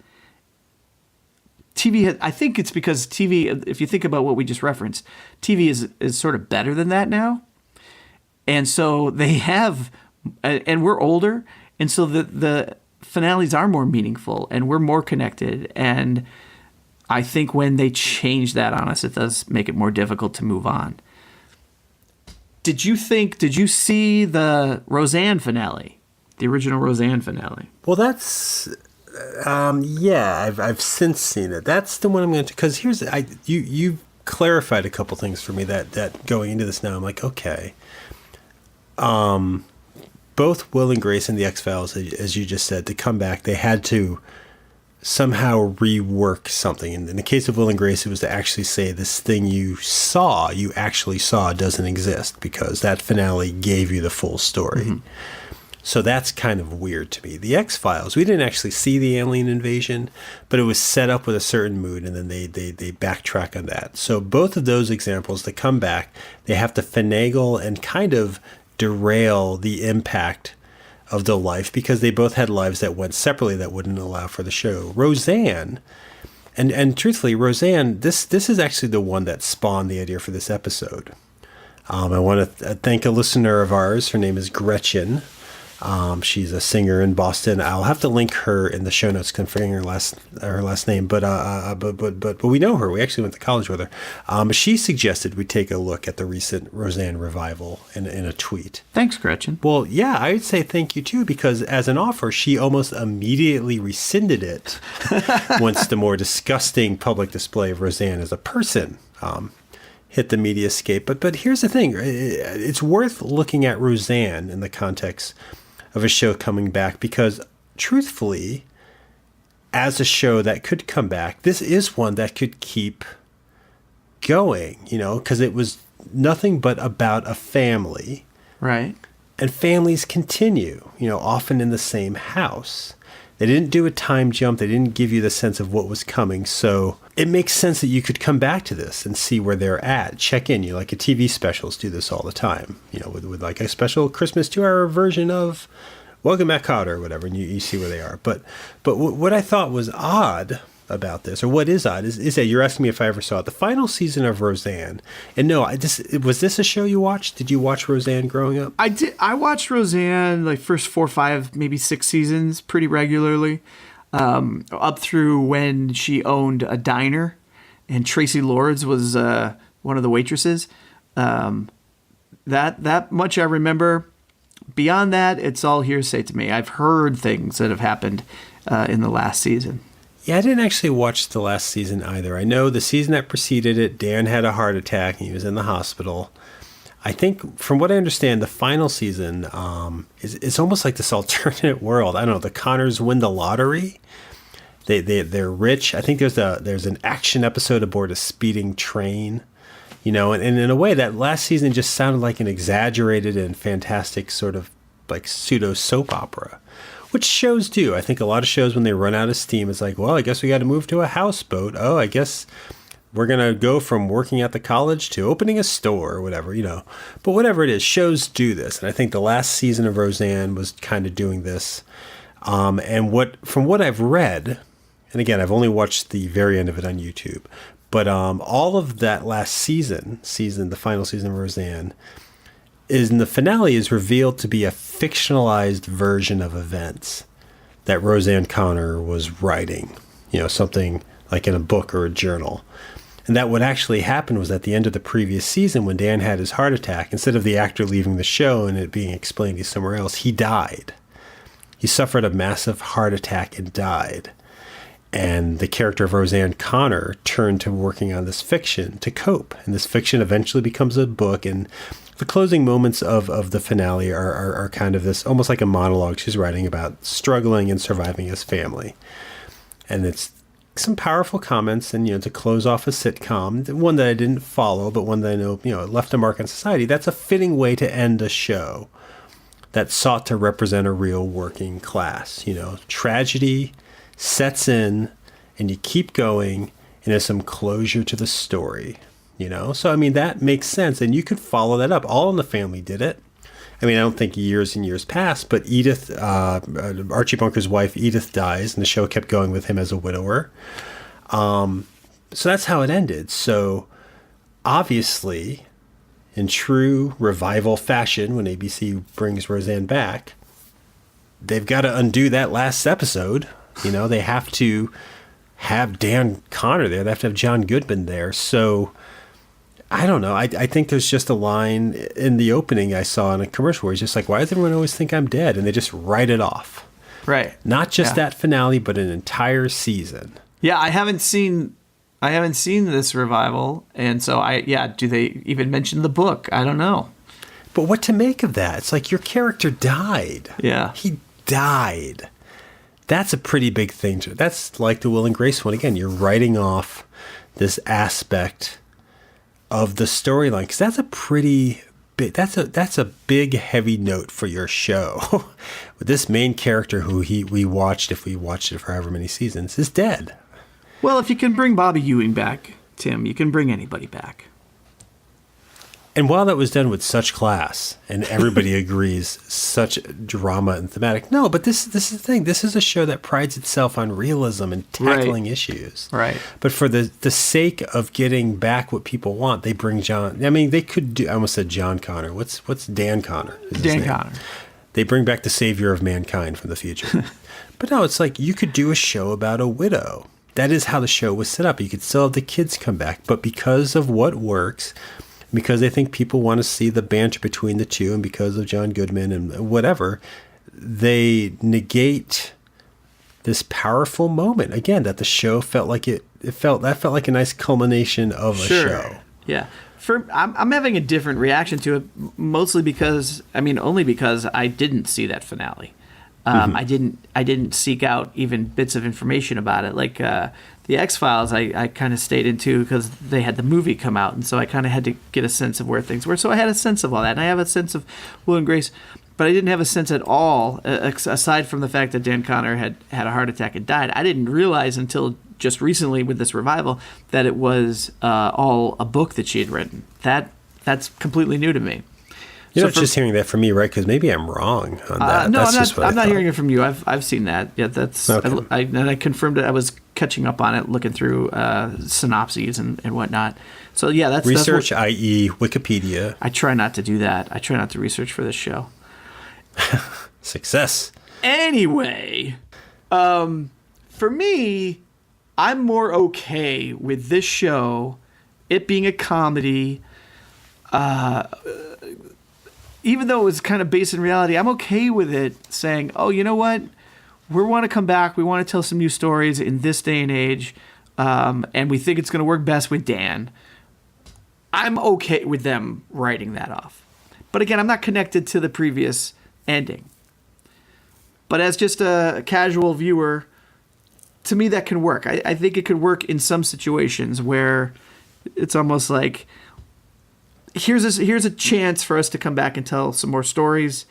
TV. I think it's because TV, if you think about what we just referenced, TV is sort of better than that now. And so they have, and we're older, and so the finales are more meaningful, and we're more connected, and I think when they change that on us, it does make it more difficult to move on. Did you see the Roseanne finale, the original Roseanne finale? Well, that's, yeah, I've since seen it. That's the one I'm going to, because you've clarified a couple things for me that going into this now, I'm like, okay. Both Will and Grace and the X-Files, as you just said, to come back, they had to somehow rework something. And in the case of Will and Grace, it was to actually say this thing you actually saw doesn't exist, because that finale gave you the full story. Mm-hmm. So that's kind of weird to me. The X-Files, we didn't actually see the alien invasion, but it was set up with a certain mood, and then they backtrack on that. So both of those examples, they come back, they have to finagle and kind of derail the impact of the life, because they both had lives that went separately that wouldn't allow for the show. Roseanne, and truthfully, Roseanne, this is actually the one that spawned the idea for this episode. I want to thank a listener of ours. Her name is Gretchen. She's a singer in Boston. I'll have to link her in the show notes, confirming her last name. But we know her. We actually went to college with her. She suggested we take a look at the recent Roseanne revival in a tweet. Thanks, Gretchen. Well, yeah, I would say thank you too, because as an offer, she almost immediately rescinded it once the more disgusting public display of Roseanne as a person hit the mediascape. But here's the thing: it's worth looking at Roseanne in the context of a show coming back, because truthfully, as a show that could come back, this is one that could keep going, because it was nothing but about a family. Right. And families continue, often in the same house. They didn't do a time jump. They didn't give you the sense of what was coming. So it makes sense that you could come back to this and see where they're at. Check in. Like TV specials do this all the time, with like a special Christmas 2-hour version of Welcome Back, Kotter or whatever, and you see where they are. But what I thought was odd about this, or what is odd, is that you're asking me if I ever saw it. The final season of Roseanne, and no, was this a show you watched? Did you watch Roseanne growing up? I did. I watched Roseanne like first 4, 5, maybe 6 seasons pretty regularly, up through when she owned a diner, and Tracy Lords was one of the waitresses. That much I remember. Beyond that, it's all hearsay to me. I've heard things that have happened in the last season. Yeah, I didn't actually watch the last season either. I know the season that preceded it, Dan had a heart attack and he was in the hospital. I think, from what I understand, the final season is almost like this alternate world. I don't know. The Connors win the lottery. They're rich. I think there's an action episode aboard a speeding train. And in a way, that last season just sounded like an exaggerated and fantastic sort of like pseudo soap opera, which shows do. I think a lot of shows, when they run out of steam, it's like, well, I guess we got to move to a houseboat. Oh, I guess we're going to go from working at the college to opening a store or whatever, But whatever it is, shows do this. And I think the last season of Roseanne was kind of doing this. And from what I've read, and again, I've only watched the very end of it on YouTube, but all of that last season, the final season of Roseanne, in the finale is revealed to be a fictionalized version of events that Roseanne Connor was writing, something like in a book or a journal. And that what actually happened was at the end of the previous season, when Dan had his heart attack, instead of the actor leaving the show and it being explained he's somewhere else, he died. He suffered a massive heart attack and died. And the character of Roseanne Connor turned to working on this fiction to cope. And this fiction eventually becomes a book. And the closing moments of the finale are kind of this, almost like a monologue she's writing about struggling and surviving as family. And it's some powerful comments. And, to close off a sitcom, one that I didn't follow, but one that I know, left a mark on society. That's a fitting way to end a show that sought to represent a real working class. Tragedy sets in and you keep going and there's some closure to the story, So, that makes sense. And you could follow that up. All in the Family did it. I don't think years and years passed, but Edith, Archie Bunker's wife, Edith dies and the show kept going with him as a widower. So that's how it ended. So obviously, in true revival fashion, when ABC brings Roseanne back, they've got to undo that last episode. They have to have Dan Connor there. They have to have John Goodman there. So I don't know. I think there's just a line in the opening I saw in a commercial where he's just like, why does everyone always think I'm dead? And they just write it off. Right. Not just that finale, but an entire season. Yeah, I haven't seen this revival. And so do they even mention the book? I don't know. But what to make of that? It's like your character died. Yeah. He died. That's a pretty big thing. That's like the Will and Grace one. Again, you're writing off this aspect of the storyline, because that's a pretty big, that's a big, heavy note for your show. With this main character who we watched, if we watched it for however many seasons, is dead. Well, if you can bring Bobby Ewing back, Tim, you can bring anybody back. And while that was done with such class, and everybody agrees, such drama and thematic, no, but this is the thing. This is a show that prides itself on realism and tackling issues. Right. But for the sake of getting back what people want, they bring John. They could do. I almost said John Connor. What's Dan Connor? Dan Connor. They bring back the savior of mankind from the future. But no, it's like you could do a show about a widow. That is how the show was set up. You could still have the kids come back, but because of what works, because they think people want to see the banter between the two, and because of John Goodman and whatever, they negate this powerful moment again that the show felt like it felt like a nice culmination of a show. Yeah. I'm having a different reaction to it, mostly because only because I didn't see that finale. I didn't seek out even bits of information about it. Like the X-Files, I kind of stayed into because they had the movie come out, and so I kind of had to get a sense of where things were. So I had a sense of all that, and I have a sense of Will and Grace, but I didn't have a sense at all, aside from the fact that Dan Connor had a heart attack and died. I didn't realize until just recently with this revival that it was all a book that she had written. That's completely new to me. You're not just hearing that from me, right? Because maybe I'm wrong on that. No, I'm not hearing it from you. I've seen that. Yeah, that's okay. I confirmed it. I was catching up on it, looking through synopses and whatnot. So yeah, that's research, i.e., Wikipedia. I try not to do that. I try not to research for this show. Success. Anyway, for me, I'm more okay with this show, it being a comedy. Even though it was kind of based in reality, I'm okay with it saying, oh, you know what? We want to come back. We want to tell some new stories in this day and age. And we think it's going to work best with Dan. I'm okay with them writing that off. But again, I'm not connected to the previous ending. But as just a casual viewer, to me, that can work. I think it could work in some situations where it's almost like, here's a chance for us to come back and tell some more stories.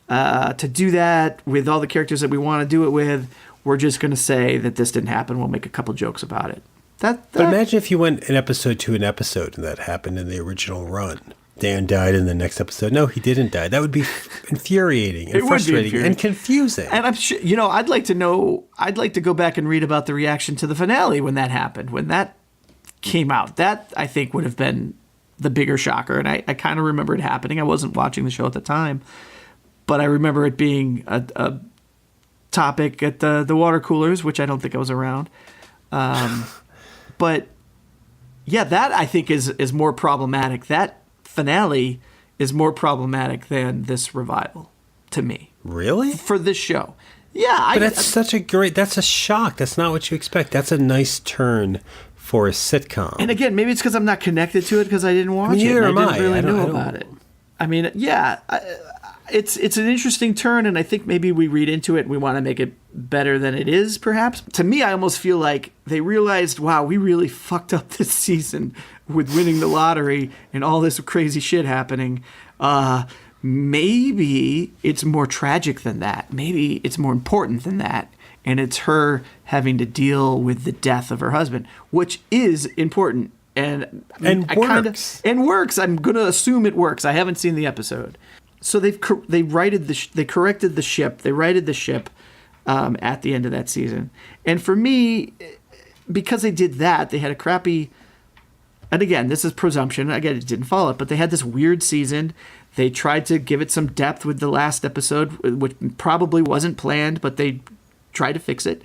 to do that with all the characters that we want to do it with, we're just going to say that this didn't happen. We'll make a couple jokes about it. But imagine if you went an episode to an episode and that happened in the original run. Dan died in the next episode. No, he didn't die. That would be infuriating and frustrating and confusing. And I'm sure, I'd like to know, I'd like to go back and read about the reaction to the finale when that happened, when that came out. That, I think, would have been the bigger shocker. And I kind of remember it happening. I wasn't watching the show at the time, but I remember it being a topic at the water coolers, which I don't think I was around. But yeah, that I think is more problematic. That finale is more problematic than this revival to me. Really? For this show. Yeah. But that's a shock. That's not what you expect. That's a nice turn for a sitcom. And again, maybe it's because I'm not connected to it because I didn't watch it. Neither am I. I didn't really know about it. I mean, yeah, it's an interesting turn, and I think maybe we read into it and we want to make it better than it is, perhaps. To me, I almost feel like they realized, wow, we really fucked up this season with winning the lottery and all this crazy shit happening. Maybe it's more tragic than that. Maybe it's more important than that. And it's her having to deal with the death of her husband, which is important. And works. Works. I'm going to assume it works. I haven't seen the episode. So they corrected the ship. They righted the ship at the end of that season. And for me, because they did that, they had a crappy. And again, this is presumption. Again, it didn't follow it, but they had this weird season. They tried to give it some depth with the last episode, which probably wasn't planned, but they tried to fix it.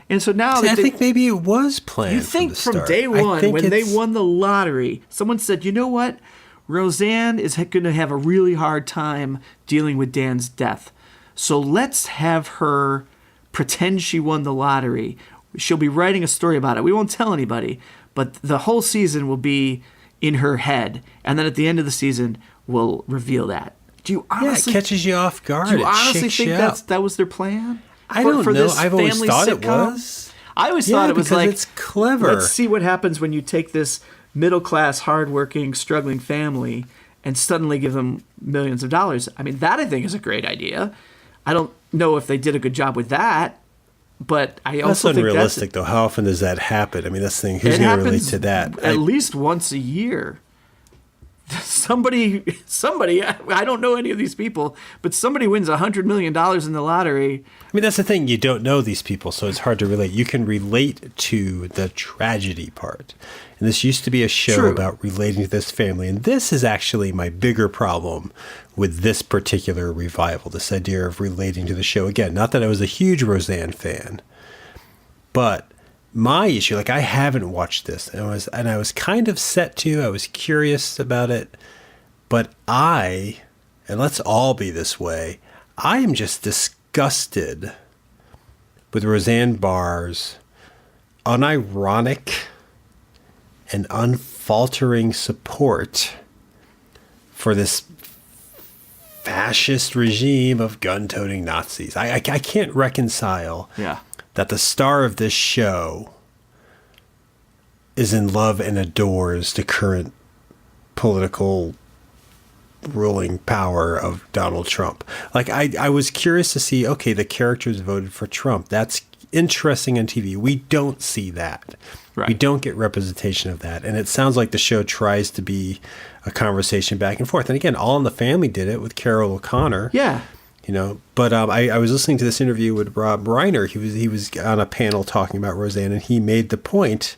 And so now I think maybe it was planned. You think from day one, when they won the lottery, someone said, you know what? Roseanne is going to have a really hard time dealing with Dan's death. So let's have her pretend she won the lottery. She'll be writing a story about it. We won't tell anybody, but the whole season will be in her head. And then at the end of the season, we'll reveal that. Do you honestly? Yeah, it catches you off guard. Do you honestly think that was their plan? I don't know. I've always thought it was. I always thought it was like, it's clever. Let's see what happens when you take this middle-class, hardworking, struggling family and suddenly give them millions of dollars. I mean, that I think is a great idea. I don't know if they did a good job with that, but I also think unrealistic, though. How often does that happen? I mean, that's the thing. Who's going to relate to that? At least once a year. Somebody, I don't know any of these people, but somebody wins $100 million in the lottery. I mean, that's the thing. You don't know these people, so it's hard to relate. You can relate to the tragedy part. And this used to be a show about relating to this family. And this is actually my bigger problem with this particular revival, this idea of relating to the show. Again, not that I was a huge Roseanne fan, but my issue, like, I haven't watched this, and I was kind of set to. I was curious about it, but and let's all be this way, I am just disgusted with Roseanne Barr's unironic and unfaltering support for this fascist regime of gun-toting Nazis. I can't reconcile. Yeah. That the star of this show is in love and adores the current political ruling power of Donald Trump. Like, I was curious to see, okay, the characters voted for Trump. That's interesting on TV. We don't see that. Right. We don't get representation of that. And it sounds like the show tries to be a conversation back and forth. And again, All in the Family did it with Carol O'Connor. Yeah. But I was listening to this interview with Rob Reiner. He was on a panel talking about Roseanne, and he made the point.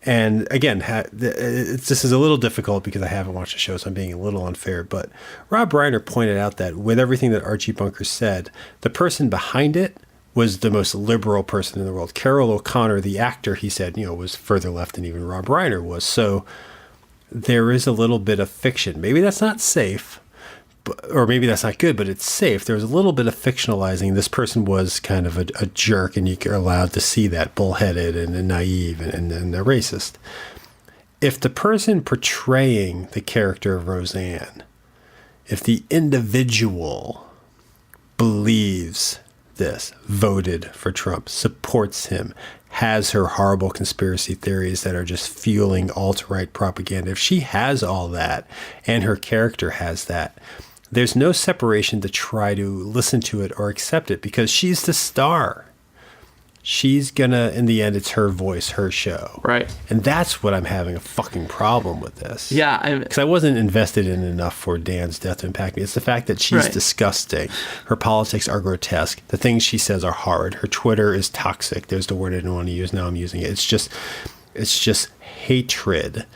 And again, this is a little difficult because I haven't watched the show, so I'm being a little unfair. But Rob Reiner pointed out that with everything that Archie Bunker said, the person behind it was the most liberal person in the world. Carol O'Connor, the actor, he said, was further left than even Rob Reiner was. So there is a little bit of fiction. Maybe that's not safe. Or maybe that's not good, but it's safe. There's a little bit of fictionalizing. This person was kind of a jerk, and you're allowed to see that, bullheaded and naive and a racist. If the person portraying the character of Roseanne, if the individual believes this, voted for Trump, supports him, has her horrible conspiracy theories that are just fueling alt-right propaganda, if she has all that and her character has that, there's no separation to try to listen to it or accept it because she's the star. She's gonna, in the end, it's her voice, her show. Right. And that's what I'm having a fucking problem with this. Yeah. Because I wasn't invested in enough for Dan's death to impact me. It's the fact that she's disgusting. Her politics are grotesque. The things she says are hard. Her Twitter is toxic. There's the word I didn't want to use. Now I'm using it. It's just hatred.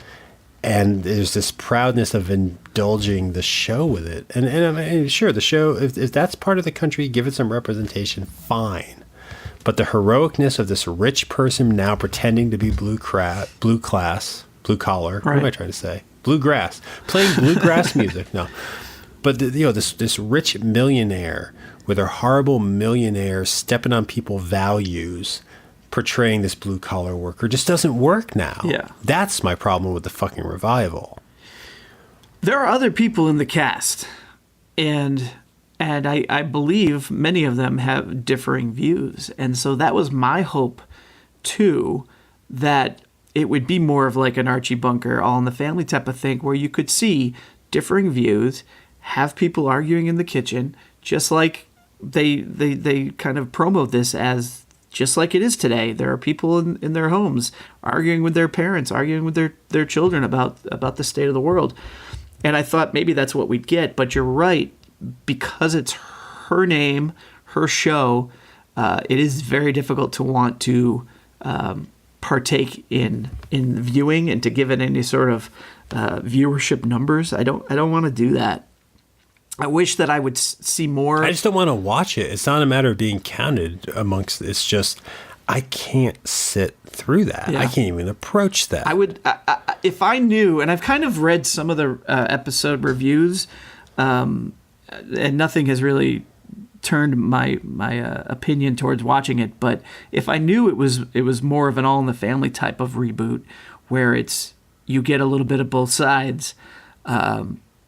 And there's this proudness of indulging the show with it. And I mean, sure, the show, if that's part of the country, give it some representation, fine. But the heroicness of this rich person now pretending to be blue collar. What am I trying to say? Bluegrass, playing bluegrass music. No, but this rich millionaire with her horrible millionaire stepping on people's values, portraying this blue collar worker just doesn't work now. Yeah, that's my problem with the fucking revival. There are other people in the cast, and I believe many of them have differing views. And so that was my hope, too, that it would be more of like an Archie Bunker, All in the Family type of thing, where you could see differing views, have people arguing in the kitchen, just like they kind of promote this as just like it is today. There are people in their homes arguing with their parents, arguing with their children about the state of the world. And I thought maybe that's what we'd get. But you're right. Because it's her name, her show, it is very difficult to want to partake in viewing and to give it any sort of viewership numbers. I don't want to do that. I wish that I would see more. I just don't want to watch it. It's not a matter of being counted amongst. It's just I can't sit through that. Yeah. I can't even approach that. I would if I knew, and I've kind of read some of the episode reviews. And nothing has really turned my opinion towards watching it. But if I knew it was more of an All in the Family type of reboot, where you get a little bit of both sides,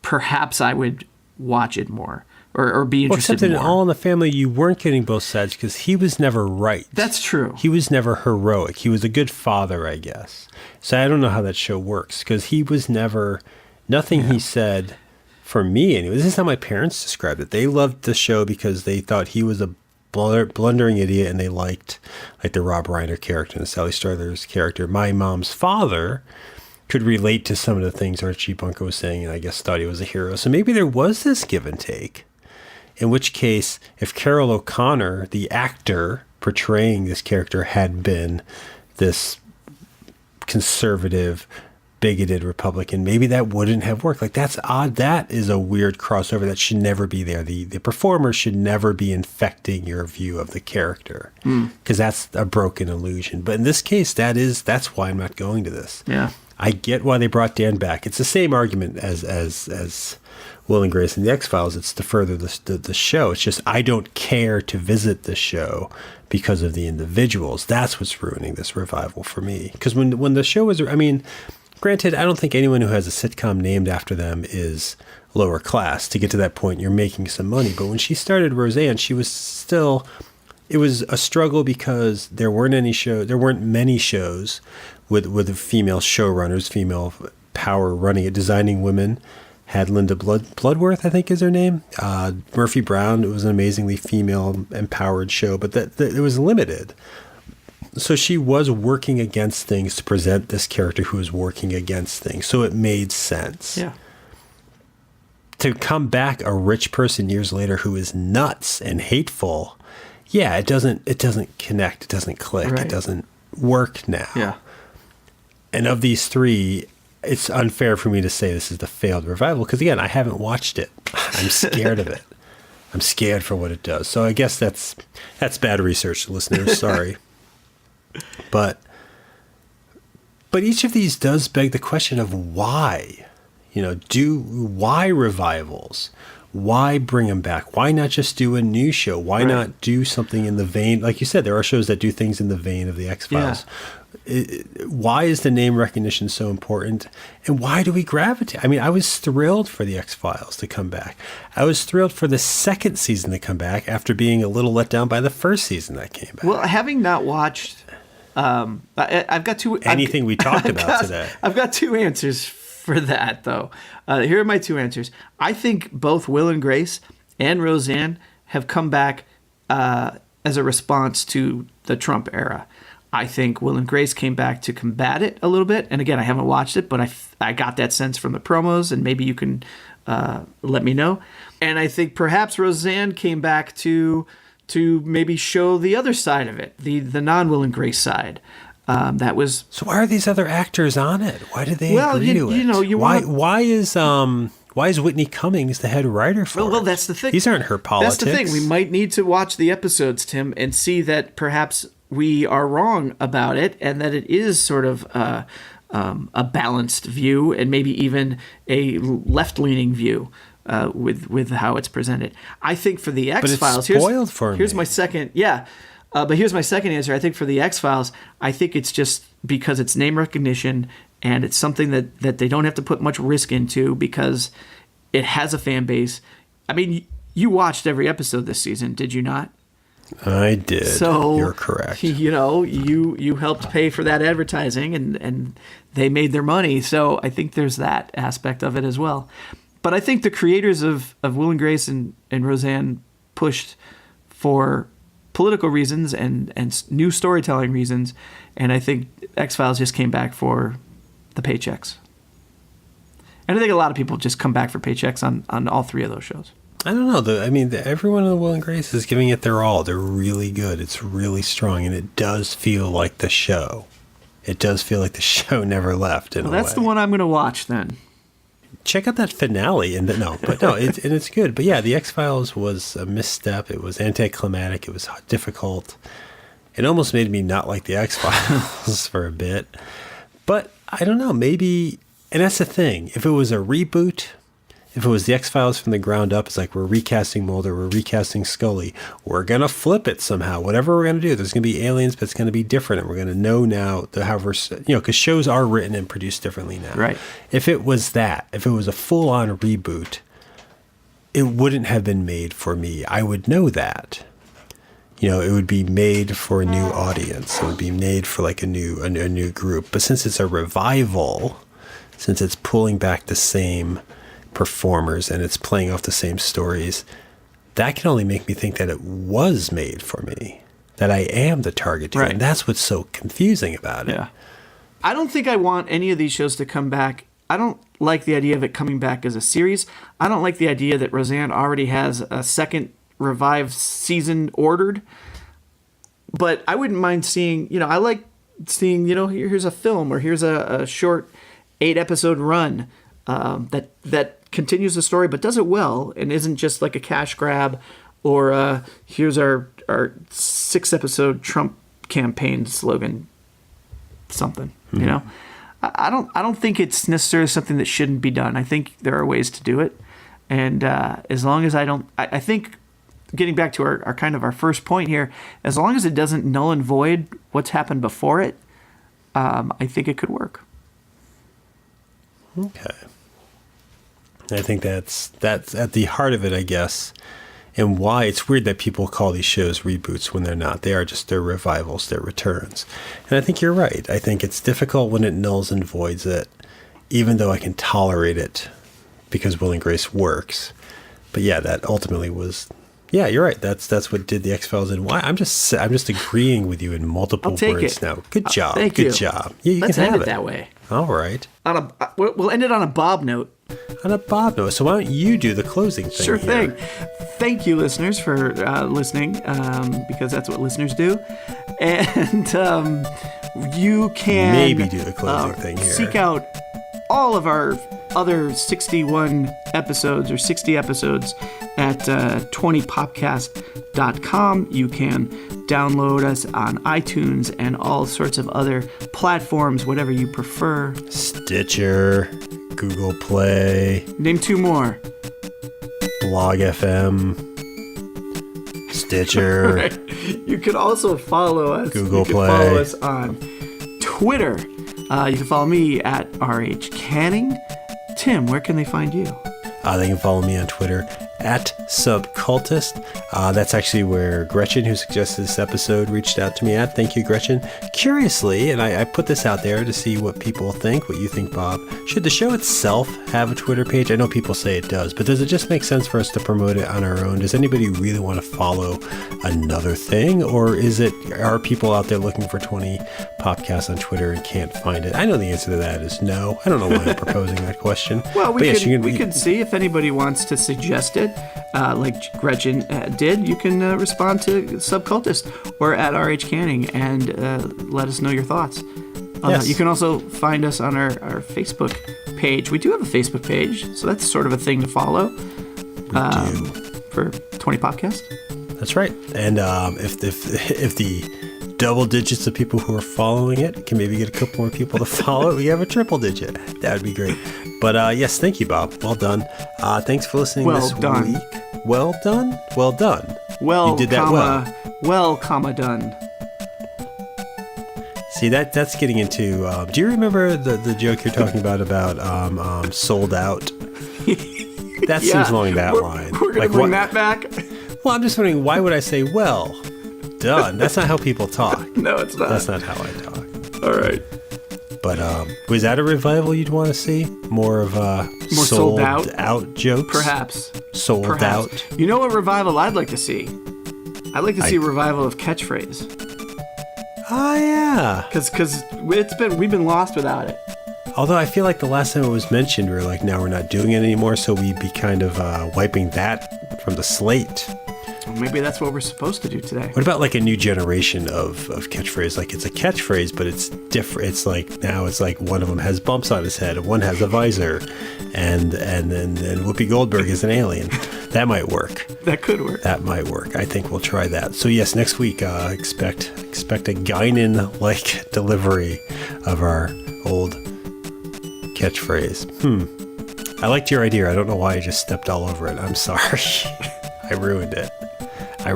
perhaps I would watch it more or be interested except more. in All in the Family, you weren't getting both sides because he was never right. That's true. He was never heroic. He was a good father, I guess. So I don't know how that show works because he was never nothing he said. For me, anyway, this is how my parents described it. They loved the show because they thought he was a blundering idiot, and they liked like the Rob Reiner character and the Sally Struthers character. My mom's father could relate to some of the things Archie Bunker was saying, and I guess thought he was a hero. So maybe there was this give and take. In which case, if Carol O'Connor, the actor portraying this character, had been this conservative, bigoted Republican, maybe that wouldn't have worked. Like, that's odd. That is a weird crossover that should never be there. The performer should never be infecting your view of the character because that's a broken illusion. But in this case, that's why I'm not going to this. Yeah, I get why they brought Dan back. It's the same argument as Will and Grace and the X-Files. It's to further the show. It's just I don't care to visit the show because of the individuals. That's what's ruining this revival for me. Because when the show was, I mean, granted, I don't think anyone who has a sitcom named after them is lower class. To get to that point, you're making some money. But when she started Roseanne, she was still, it was a struggle because there weren't many shows with female showrunners, female power running it. Designing Women had Linda Bloodworth, I think is her name. Murphy Brown, it was an amazingly female empowered show, but that it was limited. So she was working against things to present this character who was working against things. So it made sense. Yeah. To come back a rich person years later who is nuts and hateful, yeah, it doesn't connect, it doesn't click, right. It doesn't work now. Yeah. And of these three, it's unfair for me to say this is the failed revival because, again, I haven't watched it. I'm scared of it. I'm scared for what it does. So I guess that's bad research, listeners. Sorry. But each of these does beg the question of why. Why revivals? Why bring them back? Why not just do a new show? Why not do something in the vein? Like you said, there are shows that do things in the vein of the X-Files. Yeah. Why is the name recognition so important? And why do we gravitate? I mean, I was thrilled for the X-Files to come back. I was thrilled for the second season to come back after being a little let down by the first season that came back. Well, having not watched, I've got two... Anything we talked about today. I've got two answers for that, though. Here are my two answers. I think both Will and Grace and Roseanne have come back as a response to the Trump era. I think Will and Grace came back to combat it a little bit. And again, I haven't watched it, but I got that sense from the promos, and maybe you can let me know. And I think perhaps Roseanne came back to maybe show the other side of it, the non-Will and Grace side. That was. So why are these other actors on it? Why did they agree to it? Why is Whitney Cummings the head writer for it? Well, that's the thing. These aren't her politics. That's the thing. We might need to watch the episodes, Tim, and see that perhaps we are wrong about it, and that it is sort of a balanced view, and maybe even a left-leaning view with how it's presented. I think for the X-Files, here's my second. Yeah. But here's my second answer. I think for the X-Files, I think it's just because it's name recognition, and it's something that they don't have to put much risk into because it has a fan base. I mean, you watched every episode this season, did you not? I did. So you're correct. You helped pay for that advertising, and they made their money. So I think there's that aspect of it as well. But I think the creators of Will and Grace and Roseanne pushed for political reasons and new storytelling reasons, and I think X-Files just came back for the paychecks. And I think a lot of people just come back for paychecks on all three of those shows. I don't know. Everyone in the Will and Grace is giving it their all. They're really good. It's really strong, and it does feel like the show. It does feel like the show never left. That's the one I'm going to watch then. Check out that finale, it's good. But yeah, the X-Files was a misstep. It was anticlimactic. It was difficult. It almost made me not like the X-Files for a bit. But I don't know, maybe, and that's the thing. If it was a reboot, if it was the X-Files from the ground up, it's like we're recasting Mulder, we're recasting Scully. We're going to flip it somehow. Whatever we're going to do, there's going to be aliens, but it's going to be different. And we're going to know now because shows are written and produced differently now. Right. If it was a full-on reboot, it wouldn't have been made for me. I would know that. It would be made for a new audience. It would be made for like a new group. But since it's a revival, since it's pulling back the same performers and it's playing off the same stories, that can only make me think that it was made for me, that I am the target. Right. And that's what's so confusing about it. Yeah. I don't think I want any of these shows to come back. I don't like the idea of it coming back as a series. I don't like the idea that Roseanne already has a second revived season ordered. But I wouldn't mind seeing, I like seeing, here's a film or here's a short 8-episode run that continues the story but does it well and isn't just like a cash grab or here's our 6-episode Trump campaign slogan something. I don't think it's necessarily something that shouldn't be done. I think there are ways to do it, and as long as I think getting back to our kind of our first point here, as long as it doesn't null and void what's happened before it, I think it could work. Okay. I think that's at the heart of it, I guess, and why it's weird that people call these shows reboots when they're not. They are just their revivals, their returns. And I think you're right. I think it's difficult when it nulls and voids it, even though I can tolerate it because Will and Grace works. But yeah, that ultimately was... Yeah, you're right. That's what did the X-Files and why. I'm just agreeing with you in multiple words now. Good job. Thank Good you. job. Yeah, Let's end it that way. All right. We'll end it on a Bob note. On a Bob note. So why don't you do the closing thing? Sure thing. Thank you, listeners, for listening, because that's what listeners do. And you can maybe do the closing thing here. Seek out all of our other 61 episodes or 60 episodes at 20popcast.com. You can download us on iTunes and all sorts of other platforms, whatever you prefer. Stitcher, Google Play. Name 2 more. Blog FM. Stitcher. Right. You can also follow us. Google Play. Follow us on Twitter. You can follow me at RH Canning. Tim, where can they find you? They can follow me on Twitter at Subcultist. That's actually where Gretchen, who suggested this episode, reached out to me at. Thank you, Gretchen. Curiously, and I put this out there to see what people think, what you think, Bob. Should the show itself have a Twitter page? I know people say it does, but does it just make sense for us to promote it on our own? Does anybody really want to follow another thing? Or are people out there looking for 20 podcasts on Twitter and can't find it? I know the answer to that is no. I don't know why I'm proposing that question. Well, we could see if anybody wants to suggest it, like Gretchen did. You can respond to Subcultist or at RH Canning and let us know your thoughts. Yes. You can also find us on our Facebook page. We do have a Facebook page, so that's sort of a thing to follow. We do. For 20 podcasts. That's right. And if the double digits of people who are following it can maybe get a couple more people to follow it, we have a triple digit. That would be great. But yes, thank you, Bob. Well done. Thanks for listening this week. Well done? Well done. Well, you did that done. See, that's getting into... do you remember the joke you're talking about sold out? That seems along that line. We're going to bring that back? Well, I'm just wondering, why would I say, well done? That's not how people talk. No, it's not. That's not how I talk. All right. But was that a revival you'd want to see? More of a sold out jokes? Perhaps. Sold out. You know what revival I'd like to see? I'd like to see a revival of catchphrase. Oh, yeah. Because we've been lost without it. Although I feel like the last time it was mentioned, we were like, now we're not doing it anymore, so we'd be kind of wiping that from the slate. Well, maybe that's what we're supposed to do today. What about like a new generation of catchphrase? Like it's a catchphrase, but it's different. It's like now it's like one of them has bumps on his head, and one has a visor, and then Whoopi Goldberg is an alien. That might work. That could work. That might work. I think we'll try that. So yes, next week expect a Guinan-like delivery of our old catchphrase. I liked your idea. I don't know why I just stepped all over it. I'm sorry. I ruined it. All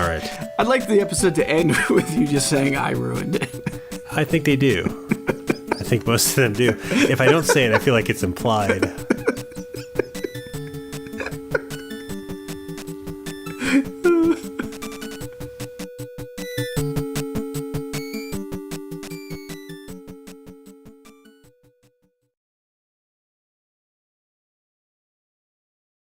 right. I'd like the episode to end with you just saying I ruined it. I think they do. I think most of them do. If I don't say it, I feel like it's implied.